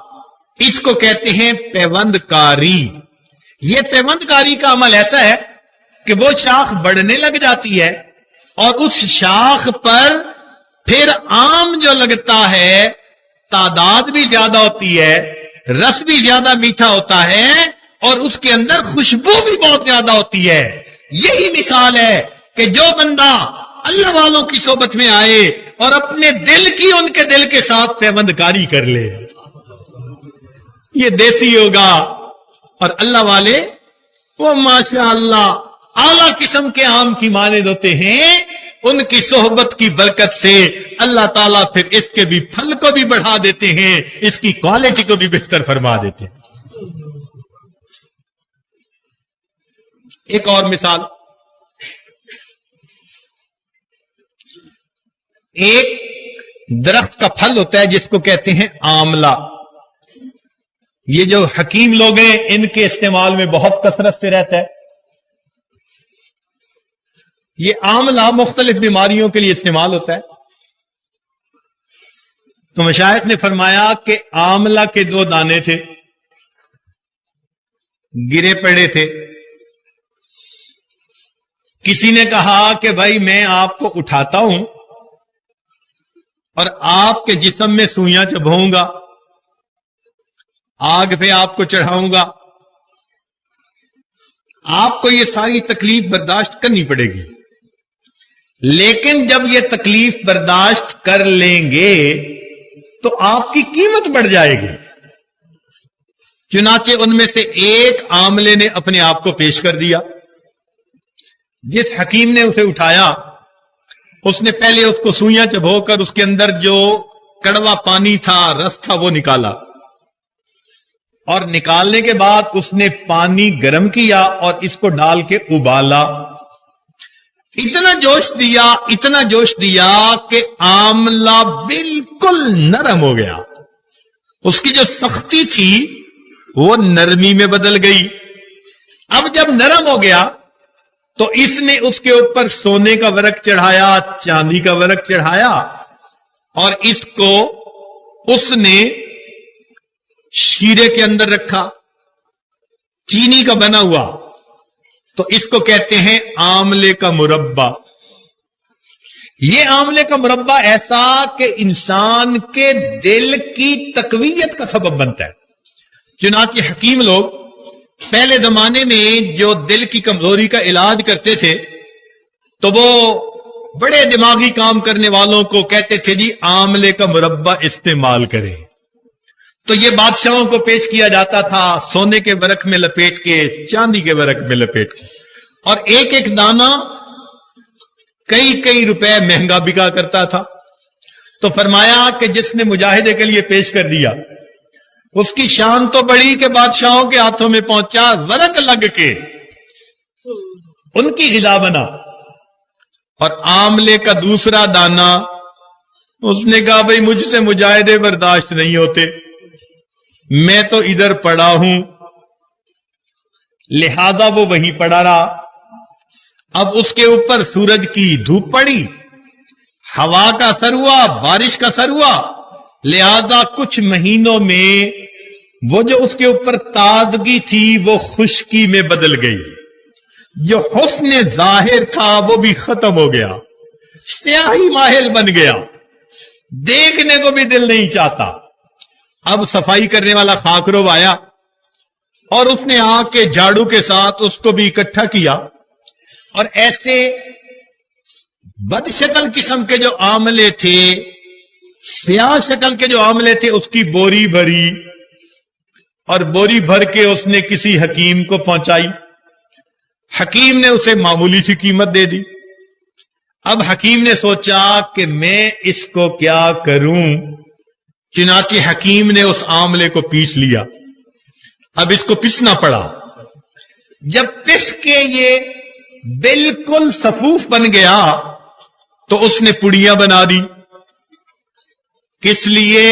اس کو کہتے ہیں پیوند کاری۔ یہ پیوند کاری کا عمل ایسا ہے کہ وہ شاخ بڑھنے لگ جاتی ہے اور اس شاخ پر پھر آم جو لگتا ہے تعداد بھی زیادہ ہوتی ہے، رس بھی زیادہ میٹھا ہوتا ہے، اور اس کے اندر خوشبو بھی بہت زیادہ ہوتی ہے۔ یہی مثال ہے کہ جو بندہ اللہ والوں کی صحبت میں آئے اور اپنے دل کی ان کے دل کے ساتھ پیوند کاری کر لے، یہ دیسی ہوگا، اور اللہ والے وہ ماشاء اللہ اعلی قسم کے آم کی مانند ہوتے ہیں۔ ان کی صحبت کی برکت سے اللہ تعالیٰ پھر اس کے بھی پھل کو بھی بڑھا دیتے ہیں، اس کی کوالٹی کو بھی بہتر فرما دیتے ہیں۔ ایک اور مثال، ایک درخت کا پھل ہوتا ہے جس کو کہتے ہیں آملہ۔ یہ جو حکیم لوگ ہیں ان کے استعمال میں بہت کثرت سے رہتا ہے۔ یہ آملہ مختلف بیماریوں کے لیے استعمال ہوتا ہے۔ تو مشائخ نے فرمایا کہ آملہ کے 2 دانے تھے، گرے پڑے تھے۔ کسی نے کہا کہ بھائی میں آپ کو اٹھاتا ہوں اور آپ کے جسم میں سوئیاں چبھاؤں گا، آگ پہ آپ کو چڑھاؤں گا، آپ کو یہ ساری تکلیف برداشت کرنی پڑے گی، لیکن جب یہ تکلیف برداشت کر لیں گے تو آپ کی قیمت بڑھ جائے گی۔ چنانچہ ان میں سے ایک عاملے نے اپنے آپ کو پیش کر دیا۔ جس حکیم نے اسے اٹھایا، اس نے پہلے اس کو سوئیاں چبھو کر اس کے اندر جو کڑوا پانی تھا، رس تھا، وہ نکالا، اور نکالنے کے بعد اس نے پانی گرم کیا اور اس کو ڈال کے ابالا۔ اتنا جوش دیا کہ آملہ بالکل نرم ہو گیا، اس کی جو سختی تھی وہ نرمی میں بدل گئی۔ اب جب نرم ہو گیا تو اس نے اس کے اوپر سونے کا ورق چڑھایا، چاندی کا ورق چڑھایا، اور اس کو اس نے شیرے کے اندر رکھا، چینی کا بنا ہوا، تو اس کو کہتے ہیں آملے کا مربع۔ یہ آملے کا مربع ایسا کہ انسان کے دل کی تقویت کا سبب بنتا ہے۔ چنانچہ حکیم لوگ پہلے زمانے میں جو دل کی کمزوری کا علاج کرتے تھے تو وہ بڑے دماغی کام کرنے والوں کو کہتے تھے جی آملے کا مربع استعمال کریں۔ تو یہ بادشاہوں کو پیش کیا جاتا تھا سونے کے ورق میں لپیٹ کے، چاندی کے ورق میں لپیٹ کے، اور ایک ایک دانہ کئی روپے مہنگا بکا کرتا تھا۔ تو فرمایا کہ جس نے مجاہدے کے لیے پیش کر دیا اس کی شان تو بڑی کہ بادشاہوں کے ہاتھوں میں پہنچا، ورق لگ کے ان کی غذا بنا۔ اور آملے کا دوسرا دانہ، اس نے کہا بھئی مجھ سے مجاہدے برداشت نہیں ہوتے، میں تو ادھر پڑا ہوں، لہذا وہ وہیں پڑا رہا۔ اب اس کے اوپر سورج کی دھوپ پڑی، ہوا کا اثر ہوا، بارش کا اثر ہوا، لہذا کچھ مہینوں میں وہ جو اس کے اوپر تازگی تھی وہ خشکی میں بدل گئی، جو حسن ظاہر تھا وہ بھی ختم ہو گیا، سیاہی ماحل بن گیا، دیکھنے کو بھی دل نہیں چاہتا۔ اب صفائی کرنے والا خاکروب آیا اور اس نے آ کے جھاڑو کے ساتھ اس کو بھی اکٹھا کیا، اور ایسے بد شکل قسم کے جو آملے تھے، سیاہ شکل کے جو آملے تھے، اس کی بوری بھری، اور بوری بھر کے اس نے کسی حکیم کو پہنچائی۔ حکیم نے اسے معمولی سی قیمت دے دی۔ اب حکیم نے سوچا کہ میں اس کو کیا کروں، چنانچہ حکیم نے اس آملے کو پیس لیا۔ اب اس کو پسنا پڑا، جب پس کے یہ بالکل صفوف بن گیا تو اس نے پڑیاں بنا دی۔ کس لیے؟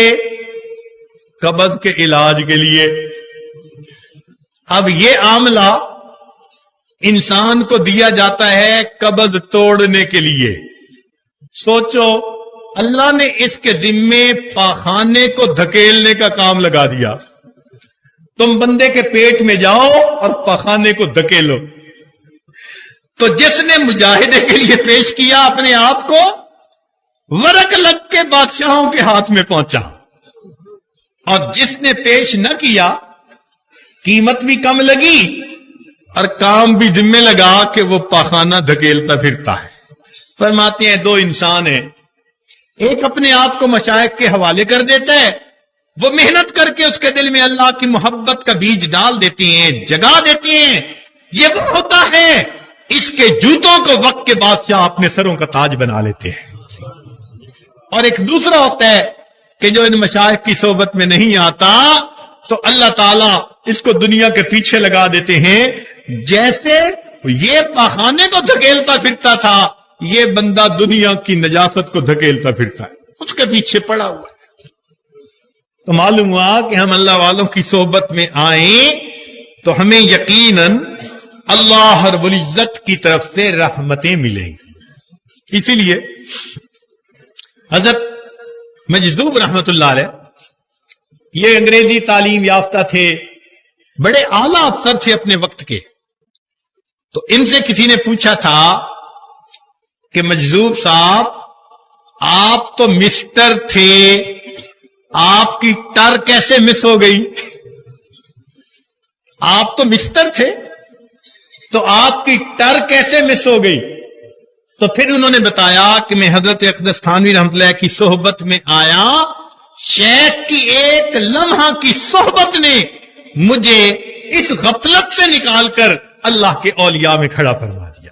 قبض کے علاج کے لیے۔ اب یہ آملہ انسان کو دیا جاتا ہے قبض توڑنے کے لیے۔ سوچو اللہ نے اس کے ذمے پاخانے کو دھکیلنے کا کام لگا دیا۔ تم بندے کے پیٹ میں جاؤ اور پاخانے کو دھکیلو۔ تو جس نے مجاہدے کے لیے پیش کیا اپنے آپ کو، ورق لگ کے بادشاہوں کے ہاتھ میں پہنچا، اور جس نے پیش نہ کیا قیمت بھی کم لگی اور کام بھی ذمے لگا کہ وہ پاخانہ دھکیلتا پھرتا ہے۔ فرماتے ہیں دو انسان ہیں، ایک اپنے آپ کو مشائخ کے حوالے کر دیتا ہے، وہ محنت کر کے اس کے دل میں اللہ کی محبت کا بیج ڈال دیتے ہیں، جگا دیتے ہیں۔ یہ وہ ہوتا ہے اس کے جوتوں کو وقت کے بادشاہ اپنے سروں کا تاج بنا لیتے ہیں۔ اور ایک دوسرا ہوتا ہے کہ جو ان مشائخ کی صحبت میں نہیں آتا تو اللہ تعالیٰ اس کو دنیا کے پیچھے لگا دیتے ہیں۔ جیسے یہ پاخانے کو دھکیلتا پھرتا تھا، یہ بندہ دنیا کی نجاست کو دھکیلتا پھرتا ہے، اس کے پیچھے پڑا ہوا ہے۔ تو معلوم ہوا کہ ہم اللہ والوں کی صحبت میں آئیں تو ہمیں یقیناً اللہ رب العزت کی طرف سے رحمتیں ملیں گی۔ اسی لیے حضرت مجذوب رحمت اللہ علیہ یہ انگریزی تعلیم یافتہ تھے، بڑے اعلیٰ افسر تھے اپنے وقت کے۔ تو ان سے کسی نے پوچھا تھا کہ مجذوب صاحب آپ تو مسٹر تھے، آپ کی ٹر کیسے مس ہو گئی؟ آپ تو مسٹر تھے تو آپ کی ٹر کیسے مس ہو گئی؟ تو پھر انہوں نے بتایا کہ میں حضرت اقدس تھانوی رحمۃ اللہ کی صحبت میں آیا، شیخ کی ایک لمحہ کی صحبت نے مجھے اس غفلت سے نکال کر اللہ کے اولیاء میں کھڑا فرما دیا۔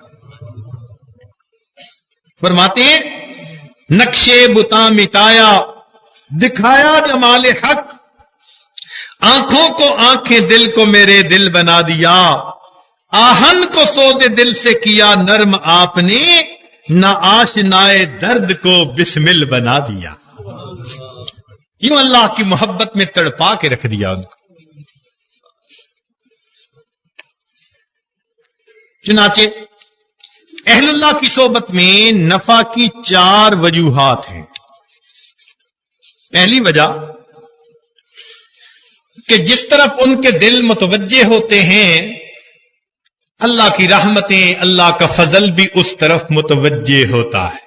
فرماتے ہیں نقشے بتاں مٹایا، دکھایا جمال حق، آنکھوں کو آنکھیں دل کو میرے دل بنا دیا، آہن کو سوز دل سے کیا نرم آپ نے، نہ آشنائے درد کو بسمل بنا دیا۔ یوں اللہ کی محبت میں تڑپا کے رکھ دیا ان کو۔ چنانچہ اللہ کی صحبت میں نفع کی 4 وجوہات ہیں۔ پہلی وجہ کہ جس طرف ان کے دل متوجہ ہوتے ہیں اللہ کی رحمتیں، اللہ کا فضل بھی اس طرف متوجہ ہوتا ہے۔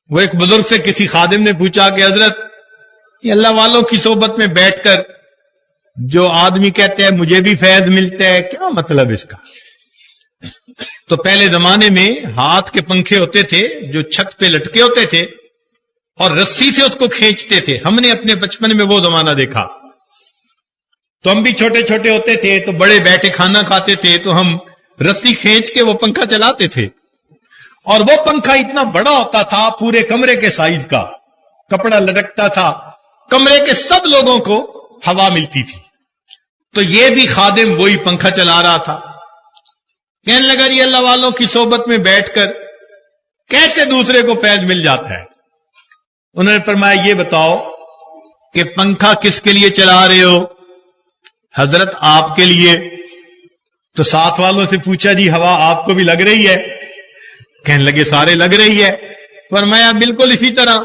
وہ ایک بزرگ سے کسی خادم نے پوچھا کہ حضرت یہ اللہ والوں کی صحبت میں بیٹھ کر جو آدمی کہتے ہیں مجھے بھی فیض ملتا ہے، کیا مطلب اس کا؟ تو پہلے زمانے میں ہاتھ کے پنکھے ہوتے تھے جو چھت پہ لٹکے ہوتے تھے اور رسی سے اس کو کھینچتے تھے۔ ہم نے اپنے بچپن میں وہ زمانہ دیکھا، تو ہم بھی چھوٹے چھوٹے ہوتے تھے تو بڑے بیٹھے کھانا کھاتے تھے تو ہم رسی کھینچ کے وہ پنکھا چلاتے تھے، اور وہ پنکھا اتنا بڑا ہوتا تھا، پورے کمرے کے سائز کا، کپڑا لٹکتا تھا، کمرے کے سب لوگوں کو ہوا ملتی تھی۔ تو یہ بھی خادم وہی پنکھا چلا رہا تھا، کہنے لگا یہ اللہ والوں کی صحبت میں بیٹھ کر کیسے دوسرے کو فیض مل جاتا ہے؟ انہوں نے فرمایا یہ بتاؤ کہ پنکھا کس کے لیے چلا رہے ہو؟ حضرت آپ کے لیے۔ تو ساتھ والوں سے پوچھا جی ہوا آپ کو بھی لگ رہی ہے؟ کہنے لگے سارے لگ رہی ہے۔ فرمایا بالکل اسی طرح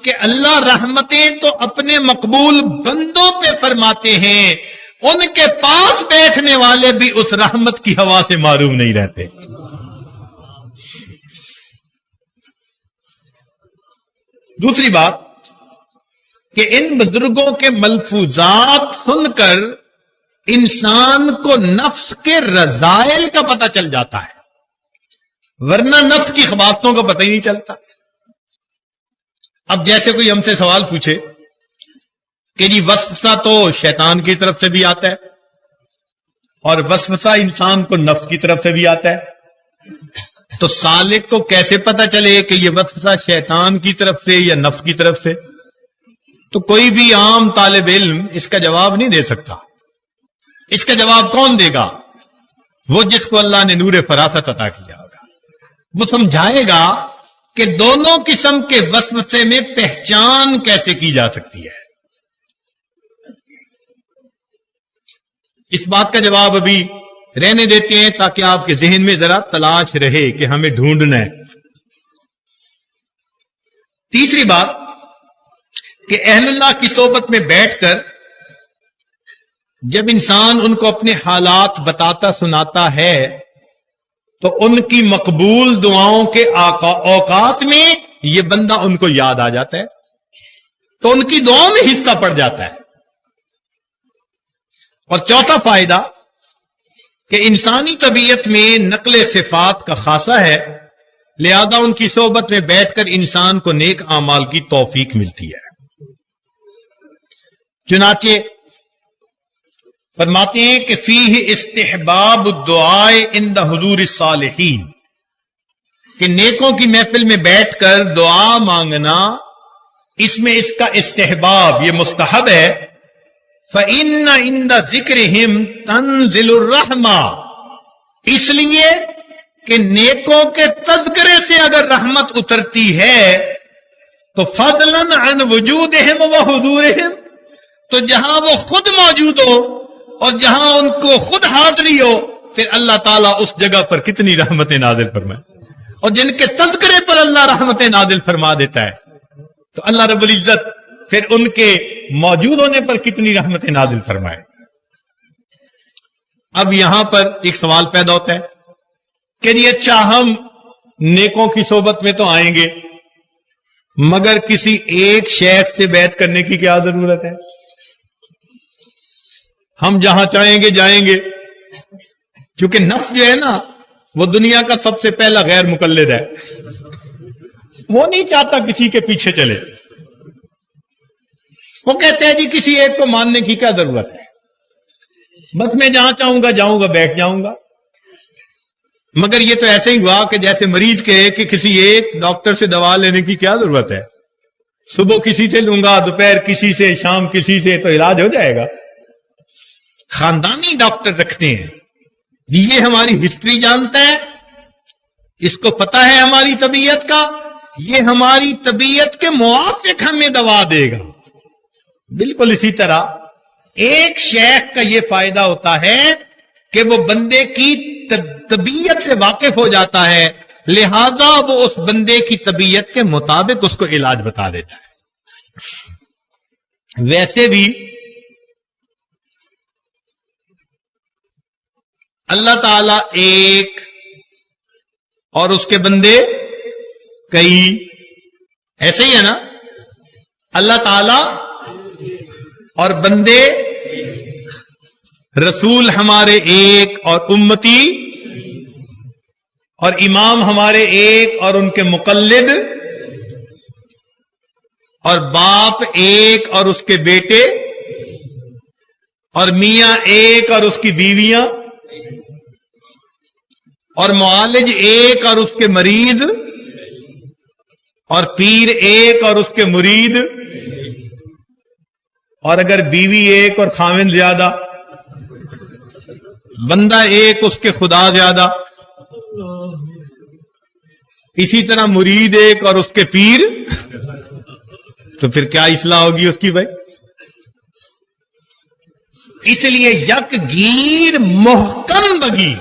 کہ اللہ رحمتیں تو اپنے مقبول بندوں پہ فرماتے ہیں، ان کے پاس بیٹھنے والے بھی اس رحمت کی ہوا سے معروم نہیں رہتے۔ دوسری بات کہ ان بزرگوں کے ملفوظات سن کر انسان کو نفس کے رذائل کا پتہ چل جاتا ہے، ورنہ نفس کی خباستوں کا پتہ ہی نہیں چلتا۔ اب جیسے کوئی ہم سے سوال پوچھے کہ جی وسوسہ تو شیطان کی طرف سے بھی آتا ہے اور وسوسہ انسان کو نفس کی طرف سے بھی آتا ہے، تو سالک کو کیسے پتہ چلے کہ یہ وسوسہ شیطان کی طرف سے یا نفس کی طرف سے؟ تو کوئی بھی عام طالب علم اس کا جواب نہیں دے سکتا۔ اس کا جواب کون دے گا؟ وہ جس کو اللہ نے نور فراست عطا کیا ہوگا، وہ سمجھائے گا کہ دونوں قسم کے وسوسے میں پہچان کیسے کی جا سکتی ہے۔ اس بات کا جواب ابھی رہنے دیتے ہیں تاکہ آپ کے ذہن میں ذرا تلاش رہے کہ ہمیں ڈھونڈنا ہے۔ تیسری بات کہ اہل اللہ کی صحبت میں بیٹھ کر جب انسان ان کو اپنے حالات بتاتا سناتا ہے تو ان کی مقبول دعاؤں کے اوقات میں یہ بندہ ان کو یاد آ جاتا ہے، تو ان کی دعاؤں میں حصہ پڑ جاتا ہے۔ اور چوتھا فائدہ کہ انسانی طبیعت میں نقل صفات کا خاصہ ہے، لہذا ان کی صحبت میں بیٹھ کر انسان کو نیک اعمال کی توفیق ملتی ہے۔ چنانچہ فرماتے ہیں کہ فیہ استحباب الدعاء عند حضور الصالحین، کہ نیکوں کی محفل میں بیٹھ کر دعا مانگنا، اس میں اس کا استحباب، یہ مستحب ہے۔ فَإِنَّ عِنْدَ ذِكْرِهِمْ تَنزِلُ الرَّحْمَةِ، اس لیے کہ نیکوں کے تذکرے سے اگر رحمت اترتی ہے تو فضلاً عن وجودہم و حضورہم، تو جہاں وہ خود موجود ہو اور جہاں ان کو خود حاضری ہو، پھر اللہ تعالیٰ اس جگہ پر کتنی رحمتیں نازل فرمائے، اور جن کے تذکرے پر اللہ رحمتیں نازل فرما دیتا ہے تو اللہ رب العزت پھر ان کے موجود ہونے پر کتنی رحمتیں نازل فرمائے۔ اب یہاں پر ایک سوال پیدا ہوتا ہے کہ یہ اچھا ہم نیکوں کی صحبت میں تو آئیں گے، مگر کسی ایک شیخ سے بیعت کرنے کی کیا ضرورت ہے؟ ہم جہاں چاہیں گے جائیں گے، کیونکہ نفس جو ہے نا وہ دنیا کا سب سے پہلا غیر مقلد ہے، وہ نہیں چاہتا کسی کے پیچھے چلے، وہ کہتے ہیں جی کسی ایک کو ماننے کی کیا ضرورت ہے، بس میں جہاں چاہوں گا جاؤں گا، بیٹھ جاؤں گا۔ مگر یہ تو ایسے ہی ہوا کہ جیسے مریض کہے کہ کسی ایک ڈاکٹر سے دوا لینے کی کیا ضرورت ہے، صبح کسی سے لوں گا، دوپہر کسی سے، شام کسی سے، تو علاج ہو جائے گا۔ خاندانی ڈاکٹر رکھتے ہیں، یہ ہماری ہسٹری جانتا ہے، اس کو پتا ہے ہماری طبیعت کا، یہ ہماری طبیعت کے موافق ہمیں دوا دے گا۔ بالکل اسی طرح ایک شیخ کا یہ فائدہ ہوتا ہے کہ وہ بندے کی طبیعت سے واقف ہو جاتا ہے، لہذا وہ اس بندے کی طبیعت کے مطابق اس کو علاج بتا دیتا ہے۔ ویسے بھی اللہ تعالی ایک اور اس کے بندے کئی، ایسے ہی ہے نا؟ اللہ تعالی اور بندے، رسول ہمارے ایک اور امتی، اور امام ہمارے ایک اور ان کے مقلد، اور باپ ایک اور اس کے بیٹے، اور میاں ایک اور اس کی بیویاں، اور معالج ایک اور اس کے مریض، اور پیر ایک اور اس کے مرید، اور اگر بیوی ایک اور خاوند زیادہ، بندہ ایک اس کے خدا زیادہ، اسی طرح مرید ایک اور اس کے پیر، تو پھر کیا اصلاح ہوگی اس کی بھائی؟ اس لیے یک گیر محکم بگیر،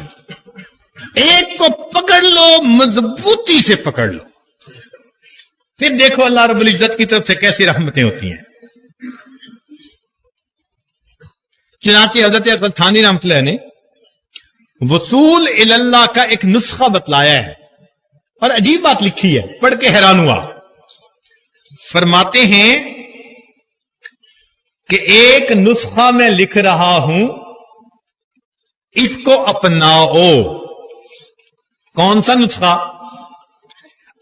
ایک کو پکڑ لو، مضبوطی سے پکڑ لو، پھر دیکھو اللہ رب العزت کی طرف سے کیسی رحمتیں ہوتی ہیں۔ چنانچہ حضرت اکبر تھانی رحمۃ اللہ نے وصول اللہ کا ایک نسخہ بتلایا ہے، اور عجیب بات لکھی ہے، پڑھ کے حیران ہوا۔ فرماتے ہیں کہ ایک نسخہ میں لکھ رہا ہوں، اس کو اپناؤ۔ کون سا نسخہ؟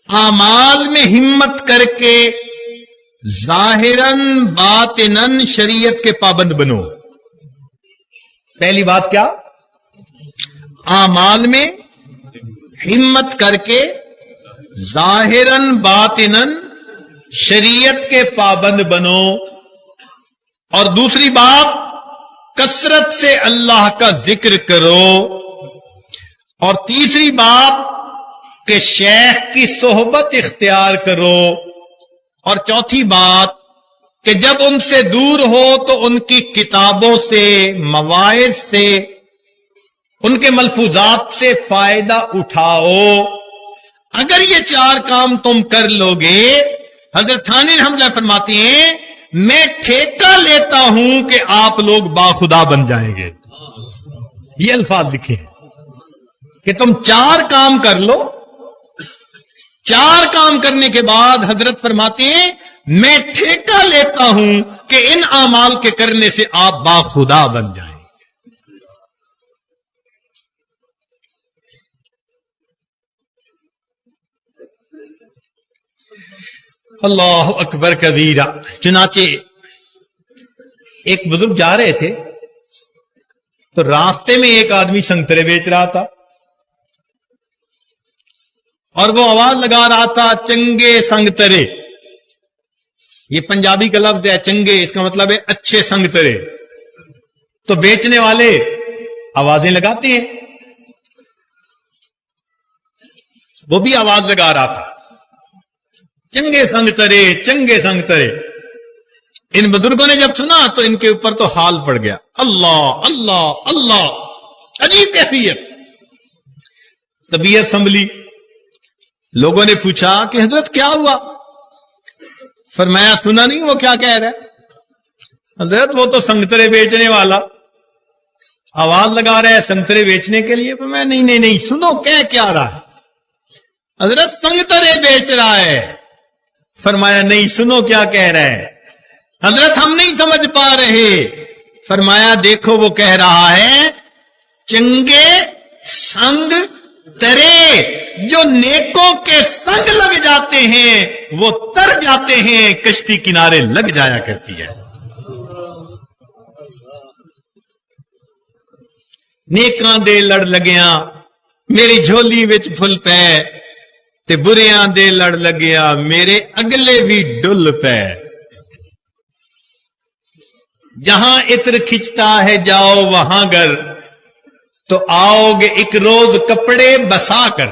اعمال میں ہمت کر کے ظاہراً باطناً شریعت کے پابند بنو۔ پہلی بات کیا؟ اعمال میں ہمت کر کے ظاہراً باطناً شریعت کے پابند بنو، اور دوسری بات کثرت سے اللہ کا ذکر کرو، اور تیسری بات کہ شیخ کی صحبت اختیار کرو، اور چوتھی بات کہ جب ان سے دور ہو تو ان کی کتابوں سے، مواعظ سے، ان کے ملفوظات سے فائدہ اٹھاؤ۔ اگر یہ چار کام تم کر لو گے، حضرت تھانی رحمۃ اللہ فرماتے ہیں میں ٹھیکہ لیتا ہوں کہ آپ لوگ باخدا بن جائیں گے۔ یہ الفاظ لکھے ہیں کہ تم چار کام کر لو، چار کام کرنے کے بعد حضرت فرماتے ہیں میں ٹھیکہ لیتا ہوں کہ ان اعمال کے کرنے سے آپ باخدا بن جائیں۔ اللہ اکبر کبیرہ۔ چنانچہ ایک بزرگ جا رہے تھے تو راستے میں ایک آدمی سنگترے بیچ رہا تھا، اور وہ آواز لگا رہا تھا چنگے سنگترے۔ یہ پنجابی کا لفظ ہے چنگے، اس کا مطلب ہے اچھے سنگترے۔ تو بیچنے والے آوازیں لگاتے ہیں، وہ بھی آواز لگا رہا تھا چنگے سنگترے، چنگے سنگترے۔ ان بزرگوں نے جب سنا تو ان کے اوپر تو حال پڑ گیا، اللہ اللہ اللہ، عجیب کیفیت۔ طبیعت سنبھلی، لوگوں نے پوچھا کہ حضرت کیا ہوا؟ فرمایا سنا نہیں وہ کیا کہہ رہا ہے؟ حضرت وہ تو سنگترے بیچنے والا آواز لگا رہا ہے سنگترے بیچنے کے لیے۔ فرمایا نہیں نہیں نہیں، سنو کہہ کیا رہا ہے؟ حضرت سنگترے بیچ رہا ہے۔ فرمایا نہیں، سنو کیا کہہ رہا ہے؟ حضرت ہم نہیں سمجھ پا رہے۔ فرمایا دیکھو وہ کہہ رہا ہے چنگے سنگ ترے، جو نیکوں کے سنگ لگ جاتے ہیں وہ تر جاتے ہیں، کشتی کنارے لگ جایا کرتی ہے۔ نیکاں دے لڑ لگیاں میری جھولی وچ پھل پے، تے بریاں دے لڑ لگیا میرے اگلے بھی ڈل پے۔ جہاں عطر کھچتا ہے جاؤ وہاں گر، تو آؤ گے ایک روز کپڑے بسا کر۔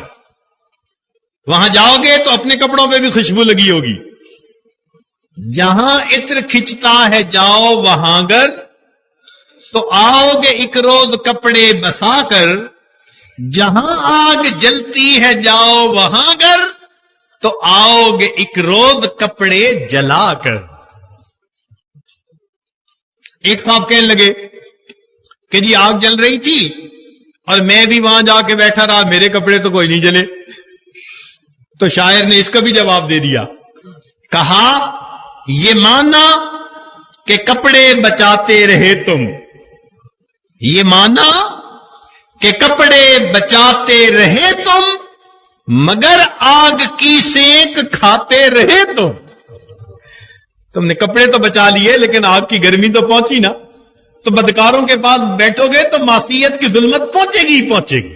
وہاں جاؤ گے تو اپنے کپڑوں پہ بھی خوشبو لگی ہوگی۔ جہاں عطر کھچتا ہے جاؤ وہاں گر، تو آؤ گے ایک روز کپڑے بسا کر۔ جہاں آگ جلتی ہے جاؤ وہاں گر تو آؤ گے ایک روز کپڑے جلا کر. ایک صاحب کہنے لگے کہ جی آگ جل رہی تھی اور میں بھی وہاں جا کے بیٹھا رہا, میرے کپڑے تو کوئی نہیں جلے. تو شاعر نے اس کا بھی جواب دے دیا, کہا یہ مانا کہ کپڑے بچاتے رہے تم, یہ مانا کہ کپڑے بچاتے رہے تم مگر آگ کی سینک کھاتے رہے تم نے کپڑے تو بچا لیے لیکن آگ کی گرمی تو پہنچی نا. تو بدکاروں کے پاس بیٹھو گے تو معصیت کی ظلمت پہنچے گی ہی پہنچے گی.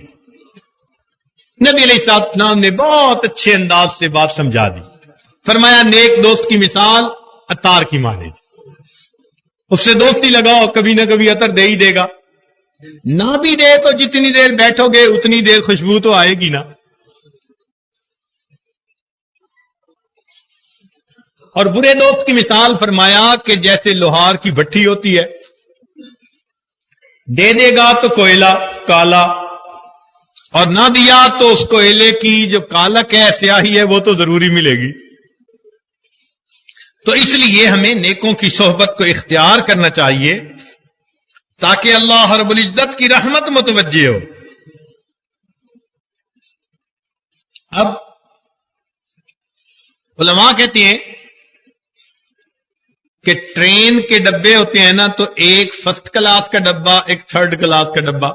نبی علیہ السلام نے بہت اچھے انداز سے بات سمجھا دی. فرمایا نیک دوست کی مثال عطار کی مانند, اس سے دوستی لگاؤ, کبھی نہ کبھی عطر دے ہی دے گا, نہ بھی دے تو جتنی دیر بیٹھو گے اتنی دیر خوشبو تو آئے گی نا. اور برے دوست کی مثال فرمایا کہ جیسے لوہار کی بھٹی ہوتی ہے, دے دے گا تو کوئلہ کالا, اور نہ دیا تو اس کوئلے کی جو کالک ہے سیاہی ہے وہ تو ضروری ملے گی. تو اس لیے ہمیں نیکوں کی صحبت کو اختیار کرنا چاہیے تاکہ اللہ رب العزت کی رحمت متوجہ ہو. اب علماء کہتے ہیں کہ ٹرین کے ڈبے ہوتے ہیں نا, تو ایک فرسٹ کلاس کا ڈبہ, ایک تھرڈ کلاس کا ڈبہ.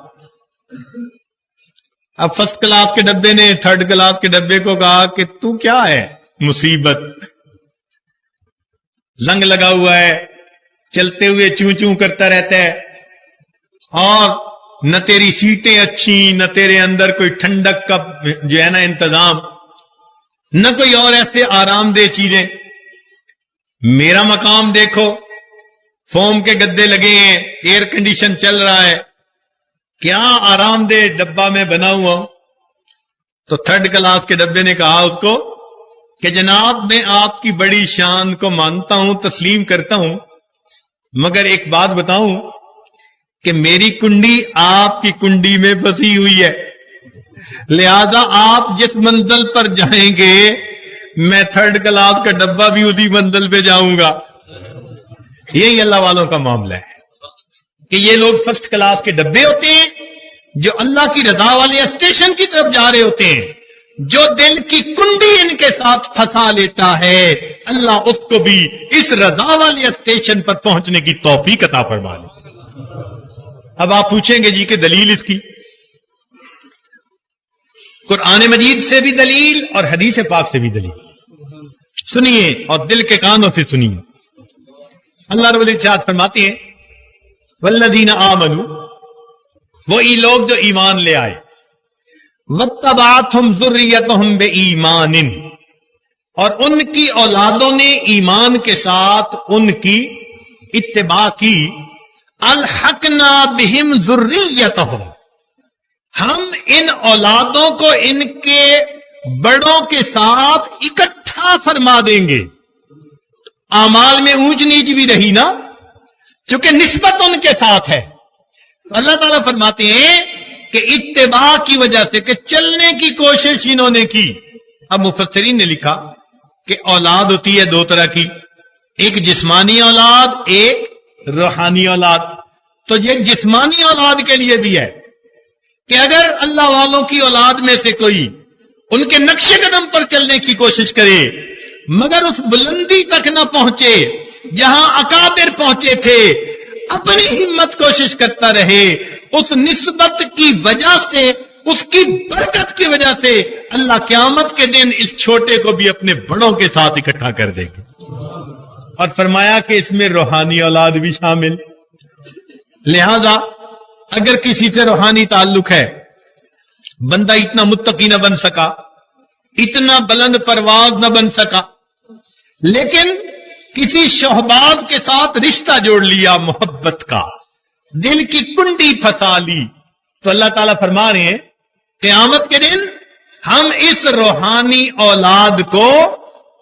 اب فرسٹ کلاس کے ڈبے نے تھرڈ کلاس کے ڈبے کو کہا کہ تو کیا ہے مصیبت, زنگ لگا ہوا ہے, چلتے ہوئے چوں چوں کرتا رہتا ہے, اور نہ تیری سیٹیں اچھی, نہ تیرے اندر کوئی ٹھنڈک کا جو ہے نا انتظام, نہ کوئی اور ایسے آرام دہ چیزیں. میرا مقام دیکھو, فوم کے گدے لگے ہیں, ایئر کنڈیشن چل رہا ہے, کیا آرام دہ ڈبہ میں بنا ہوا ہوں. تو تھرڈ کلاس کے ڈبے نے کہا اس کو کہ جناب میں آپ کی بڑی شان کو مانتا ہوں, تسلیم کرتا ہوں, مگر ایک بات بتاؤں کہ میری کنڈی آپ کی کنڈی میں پھنسی ہوئی ہے, لہذا آپ جس منزل پر جائیں گے میں تھرڈ کلاس کا ڈبہ بھی اسی منزل پہ جاؤں گا. یہی اللہ والوں کا معاملہ ہے کہ یہ لوگ فرسٹ کلاس کے ڈبے ہوتے ہیں جو اللہ کی رضا والے اسٹیشن کی طرف جا رہے ہوتے ہیں. جو دل کی کنڈی ان کے ساتھ پھنسا لیتا ہے اللہ اس کو بھی اس رضا والے اسٹیشن پر پہنچنے کی توفیق عطا فرما لے. اب آپ پوچھیں گے جی کہ دلیل اس کی, قرآن مجید سے بھی دلیل اور حدیث پاک سے بھی دلیل. سنیے اور دل کے کانوں سے سنیے. اللہ رب العزت فرماتے ہیں والذین آمنوا, وہی لوگ جو ایمان لے آئے, واتبعتہم ذریتہم بإیمان, اور ان کی اولادوں نے ایمان کے ساتھ ان کی اتباع کی, الحقنا بہم ذریتہم, ہم ان اولادوں کو ان کے بڑوں کے ساتھ اکٹھا فرما دیں گے. اعمال میں اونچ نیچ بھی رہی نا, چونکہ نسبت ان کے ساتھ ہے. تو اللہ تعالیٰ فرماتے ہیں کہ اتباع کی وجہ سے, کہ چلنے کی کوشش انہوں نے کی. اب مفسرین نے لکھا کہ اولاد ہوتی ہے دو طرح کی, ایک جسمانی اولاد, ایک روحانی اولاد. تو یہ جسمانی اولاد کے لیے بھی ہے کہ اگر اللہ والوں کی اولاد میں سے کوئی ان کے نقش قدم پر چلنے کی کوشش کرے مگر اس بلندی تک نہ پہنچے جہاں اکابر پہنچے تھے, اپنی ہمت کوشش کرتا رہے, اس نسبت کی وجہ سے, اس کی برکت کی وجہ سے اللہ قیامت کے دن اس چھوٹے کو بھی اپنے بڑوں کے ساتھ اکٹھا کر دے گا. اور فرمایا کہ اس میں روحانی اولاد بھی شامل. لہذا اگر کسی سے روحانی تعلق ہے, بندہ اتنا متقی نہ بن سکا, اتنا بلند پرواز نہ بن سکا, لیکن کسی شہباز کے ساتھ رشتہ جوڑ لیا محبت کا, دل کی کنڈی پھنسا لی, تو اللہ تعالیٰ فرما رہے ہیں قیامت کے دن ہم اس روحانی اولاد کو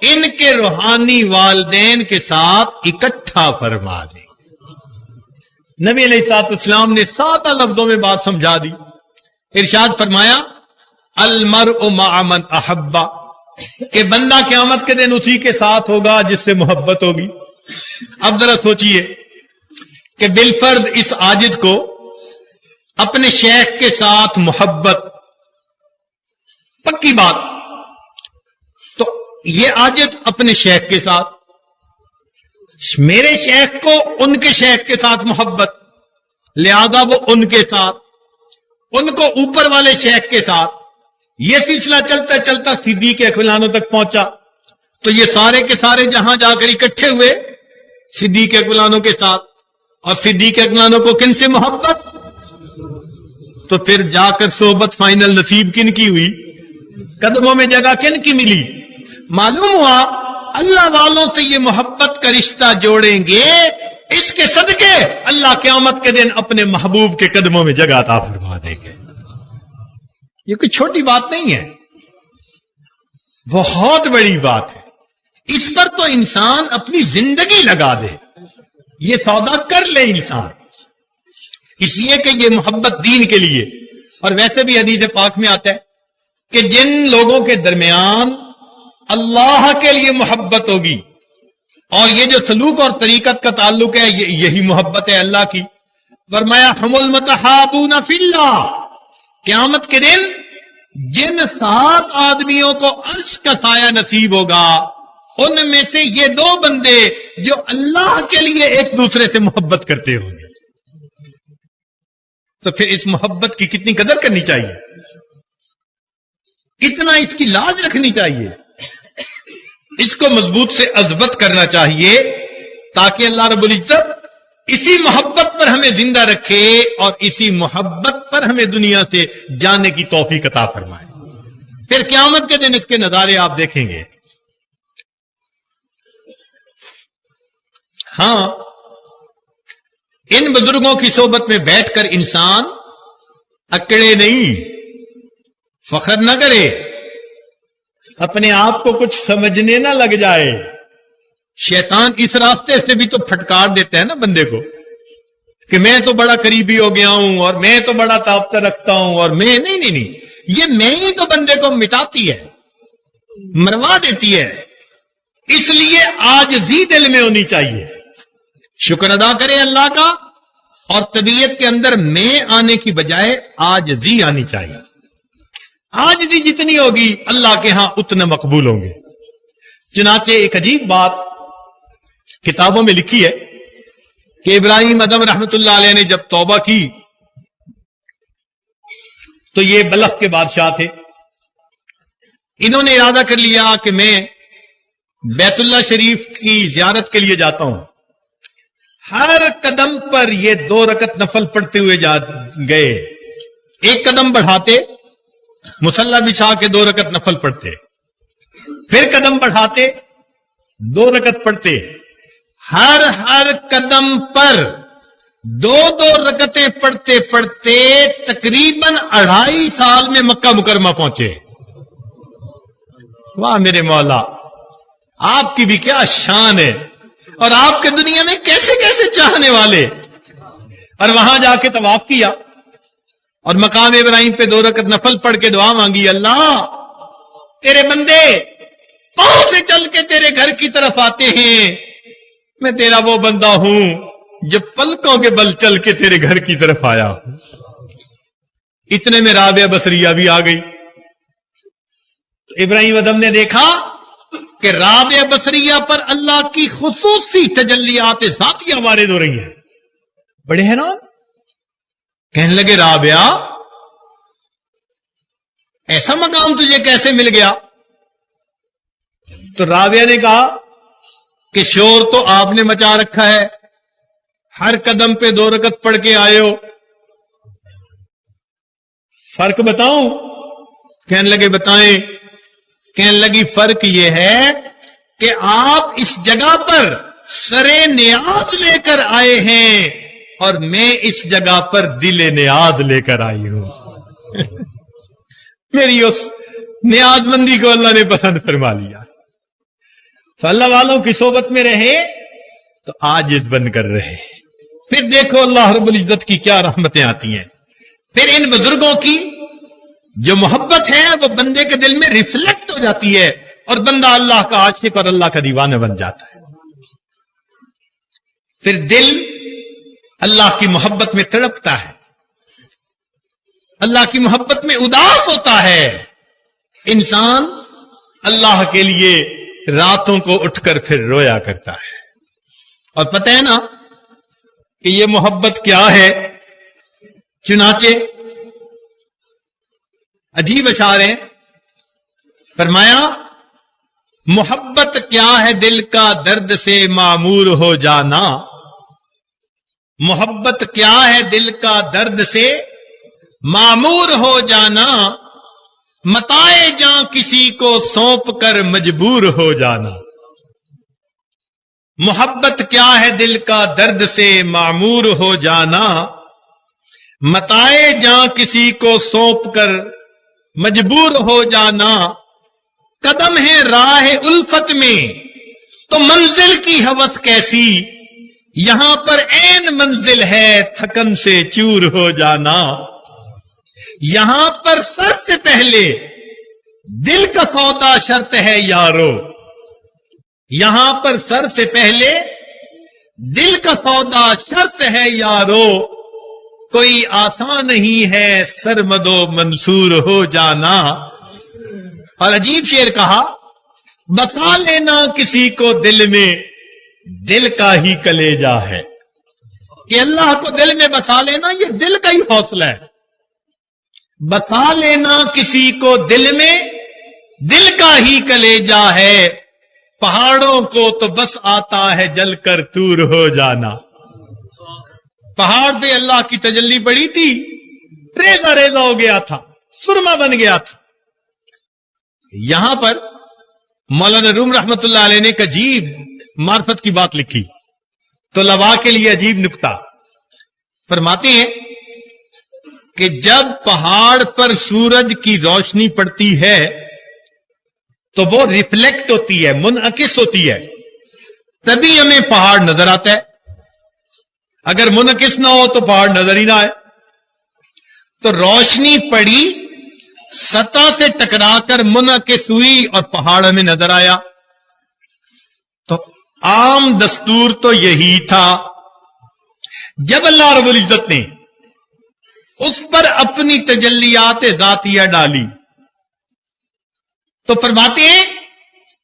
ان کے روحانی والدین کے ساتھ اکٹھا فرما دیں. نبی علیہ السلام نے سادہ لفظوں میں بات سمجھا دی ارشاد فرمایا المرء مع من احبا، کہ بندہ قیامت کے دن اسی کے ساتھ ہوگا جس سے محبت ہوگی۔ اب ذرا سوچئے کہ بالفرض اس عاجز کو اپنے شیخ کے ساتھ محبت، پکی بات، تو یہ عاجز اپنے شیخ کے ساتھ، میرے شیخ کو ان کے شیخ کے ساتھ محبت، لہذا وہ ان کے ساتھ، ان کو اوپر والے شیخ کے ساتھ، یہ سلسلہ چلتا چلتا صدیق اکبرانوں تک پہنچا، تو یہ سارے کے سارے جہاں جا کر اکٹھے ہوئے صدیق اکبرانوں کے ساتھ، اور صدیق اکبرانوں کو کن سے محبت، تو پھر جا کر صحبت فائنل نصیب کن کی ہوئی، قدموں میں جگہ کن کی ملی؟ معلوم ہوا اللہ والوں سے یہ محبت کا رشتہ جوڑیں گے، اس کے صدقے اللہ قیامت کے دن اپنے محبوب کے قدموں میں جگہ عطا فرما دیں گے۔ یہ کوئی چھوٹی بات نہیں ہے، بہت بڑی بات ہے۔ اس پر تو انسان اپنی زندگی لگا دے، یہ سودا کر لے انسان، اس لیے کہ یہ محبت دین کے لیے۔ اور ویسے بھی حدیث پاک میں آتا ہے کہ جن لوگوں کے درمیان اللہ کے لیے محبت ہوگی، اور یہ جو سلوک اور طریقت کا تعلق ہے یہی محبت ہے اللہ کی، فرمایا ہم المتحابون فی اللہ، قیامت کے دن جن 7 آدمیوں کو عرش کا سایہ نصیب ہوگا، ان میں سے یہ 2 بندے جو اللہ کے لیے ایک دوسرے سے محبت کرتے ہوں گے۔ تو پھر اس محبت کی کتنی قدر کرنی چاہیے، کتنا اس کی لاج رکھنی چاہیے، اس کو مضبوط سے اضبط کرنا چاہیے، تاکہ اللہ رب العزت اسی محبت پر ہمیں زندہ رکھے اور اسی محبت پر ہمیں دنیا سے جانے کی توفیق عطا فرمائے۔ پھر قیامت کے دن اس کے نظارے آپ دیکھیں گے۔ ہاں، ان بزرگوں کی صحبت میں بیٹھ کر انسان اکڑے نہیں، فخر نہ کرے، اپنے آپ کو کچھ سمجھنے نہ لگ جائے۔ شیطان اس راستے سے بھی تو پھٹکار دیتا ہے نا بندے کو کہ میں تو بڑا قریبی ہو گیا ہوں اور میں تو بڑا طاقت رکھتا ہوں، اور میں نہیں، یہ میں ہی تو بندے کو مٹاتی ہے، مروا دیتی ہے۔ اس لیے عاجزی دل میں ہونی چاہیے، شکر ادا کرے اللہ کا، اور طبیعت کے اندر میں آنے کی بجائے عاجزی آنی چاہیے۔ عاجزی جتنی ہوگی اللہ کے ہاں اتنے مقبول ہوں گے۔ چنانچہ ایک عجیب بات کتابوں میں لکھی ہے کہ ابراہیم ادم رحمت اللہ علیہ نے جب توبہ کی تو یہ بلخ کے بادشاہ تھے، انہوں نے ارادہ کر لیا کہ میں بیت اللہ شریف کی زیارت کے لیے جاتا ہوں۔ ہر قدم پر یہ 2 رکعت نفل پڑھتے ہوئے گئے، ایک قدم بڑھاتے مصلی بچھا کے 2 رکعت نفل پڑھتے، پھر قدم بڑھاتے 2 رکعت پڑھتے، ہر قدم پر 2 رکعتیں پڑھتے پڑھتے تقریباً 2.5 سال میں مکہ مکرمہ پہنچے۔ واہ میرے مولا، آپ کی بھی کیا شان ہے، اور آپ کے دنیا میں کیسے کیسے چاہنے والے۔ اور وہاں جا کے طواف کیا اور مقام ابراہیم پہ 2 رکعت نفل پڑھ کے دعا مانگی، اللہ تیرے بندے پاؤں سے چل کے تیرے گھر کی طرف آتے ہیں، میں تیرا وہ بندہ ہوں جو پلکوں کے بل چل کے تیرے گھر کی طرف آیا ہوں۔ اتنے میں رابعہ بصریہ بھی آ گئی، تو ابراہیم ادم نے دیکھا کہ رابعہ بصریہ پر اللہ کی خصوصی تجلیات ذاتیہ وارد ہو رہی ہیں۔ بڑے حیران، کہنے لگے رابعہ ایسا مقام تجھے کیسے مل گیا؟ تو رابعہ نے کہا کہ شور تو آپ نے مچا رکھا ہے، ہر قدم پہ 2 رکعت پڑھ کے آئے ہو، فرق بتاؤں؟ کہنے لگے بتائیں۔ کہنے لگی فرق یہ ہے کہ آپ اس جگہ پر سرے نیاز لے کر آئے ہیں اور میں اس جگہ پر دل نیاز لے کر آئی ہوں۔ میری اس نیاز مندی کو اللہ نے پسند فرما لیا۔ تو اللہ والوں کی صحبت میں رہے تو عاجز بن کر رہے، پھر دیکھو اللہ رب العزت کی کیا رحمتیں آتی ہیں۔ پھر ان بزرگوں کی جو محبت ہے وہ بندے کے دل میں ریفلیکٹ ہو جاتی ہے اور بندہ اللہ کا عاشق اور اللہ کا دیوانہ بن جاتا ہے. پھر دل اللہ کی محبت میں تڑپتا ہے, اللہ کی محبت میں اداس ہوتا ہے. انسان اللہ کے لیے راتوں کو اٹھ کر پھر رویا کرتا ہے. اور پتہ ہے نا کہ یہ محبت کیا ہے؟ چنانچہ عجیب اشعار ہیں. فرمایا محبت کیا ہے دل کا درد سے معمور ہو جانا. محبت کیا ہے دل کا درد سے معمور ہو جانا. متائے جاں کسی کو سونپ کر مجبور ہو جانا. محبت کیا ہے دل کا درد سے معمور ہو جانا. متائے جاں کسی کو سونپ کر مجبور ہو جانا. قدم ہے راہ الفت میں تو منزل کی ہوس کیسی. یہاں پر عین منزل ہے تھکن سے چور ہو جانا. یہاں پر سر سے پہلے دل کا سودا شرط ہے یارو. یہاں پر سر سے پہلے دل کا سودا شرط ہے یارو. کوئی آسان نہیں ہے سرمد و منصور ہو جانا. اور عجیب شعر کہا بسا لینا کسی کو دل میں دل کا ہی کلیجا ہے. کہ اللہ کو دل میں بسا لینا یہ دل کا ہی حوصلہ ہے. بسا لینا کسی کو دل میں دل کا ہی کلیجا ہے. پہاڑوں کو تو بس آتا ہے جل کر تور ہو جانا. پہاڑ پہ اللہ کی تجلی پڑی تھی, ریزہ ریزہ ہو گیا تھا, سرما بن گیا تھا. یہاں پر مولانا روم رحمت اللہ علیہ نے ایک عجیب معرفت کی بات لکھی تو لوا کے لیے عجیب نکتہ فرماتے ہیں کہ جب پہاڑ پر سورج کی روشنی پڑتی ہے تو وہ ریفلیکٹ ہوتی ہے, منعکس ہوتی ہے, تبھی ہمیں پہاڑ نظر آتا ہے. اگر منعکس نہ ہو تو پہاڑ نظر ہی نہ آئے. تو روشنی پڑی, سطح سے ٹکرا کر منعکس ہوئی اور پہاڑ ہمیں نظر آیا. تو عام دستور تو یہی تھا. جب اللہ رب العزت نے اس پر اپنی تجلیات ذاتیہ ڈالی تو فرماتے ہیں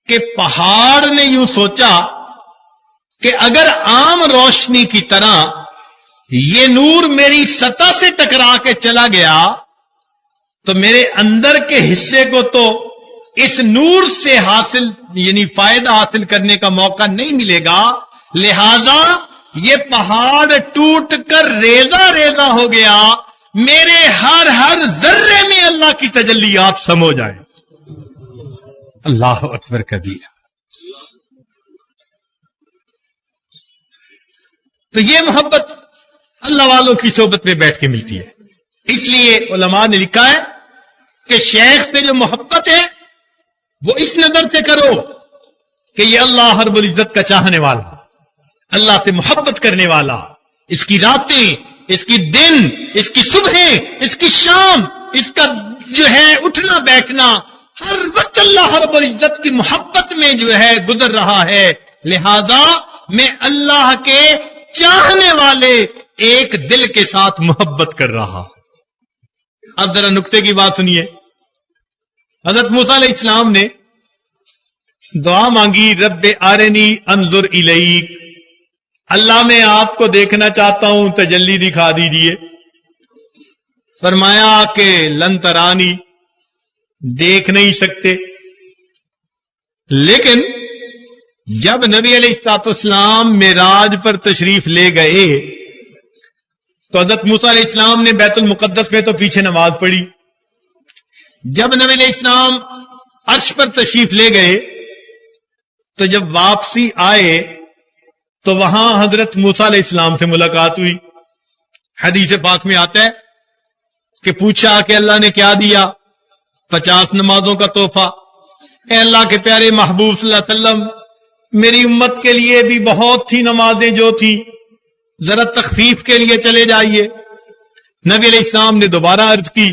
کہ پہاڑ نے یوں سوچا کہ اگر عام روشنی کی طرح یہ نور میری سطح سے ٹکرا کے چلا گیا تو میرے اندر کے حصے کو تو اس نور سے حاصل یعنی فائدہ حاصل کرنے کا موقع نہیں ملے گا. لہذا یہ پہاڑ ٹوٹ کر ریزہ ریزہ ہو گیا. میرے ہر ہر ذرے میں اللہ کی تجلیات سمو جائیں. اللہ اکبر کبیر. تو یہ محبت اللہ والوں کی صحبت میں بیٹھ کے ملتی ہے. اس لیے علماء نے لکھا ہے کہ شیخ سے جو محبت ہے وہ اس نظر سے کرو کہ یہ اللہ رب العزت کا چاہنے والا, اللہ سے محبت کرنے والا, اس کی راتیں, اس کی دن, اس کی صبحیں, اس کی شام, اس کا جو ہے اٹھنا بیٹھنا ہر وقت اللہ رب العزت کی محبت میں جو ہے گزر رہا ہے. لہذا میں اللہ کے چاہنے والے ایک دل کے ساتھ محبت کر رہا. اب ذرا نکتے کی بات سنیے. حضرت موسیٰ علیہ السلام نے دعا مانگی, رب ارنی انظر الیک, اللہ میں آپ کو دیکھنا چاہتا ہوں, تجلی دکھا دیجیے. فرمایا کہ لن ترانی, دیکھ نہیں سکتے. لیکن جب نبی علیہ الصلوۃ والسلام معراج پر تشریف لے گئے تو حضرت موسیٰ علیہ السلام نے بیت المقدس میں تو پیچھے نماز پڑھی. جب نبی علیہ السلام عرش پر تشریف لے گئے تو جب واپسی آئے تو وہاں حضرت موسیٰ علیہ السلام سے ملاقات ہوئی. حدیث پاک میں آتا ہے کہ پوچھا کہ اللہ نے کیا دیا؟ 50 نمازوں کا تحفہ. اے اللہ کے پیارے محبوب صلی اللہ علیہ وسلم, میری امت کے لیے بھی بہت تھی نمازیں جو تھی, ذرا تخفیف کے لیے چلے جائیے. نبی علیہ السلام نے دوبارہ عرض کی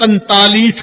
45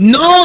9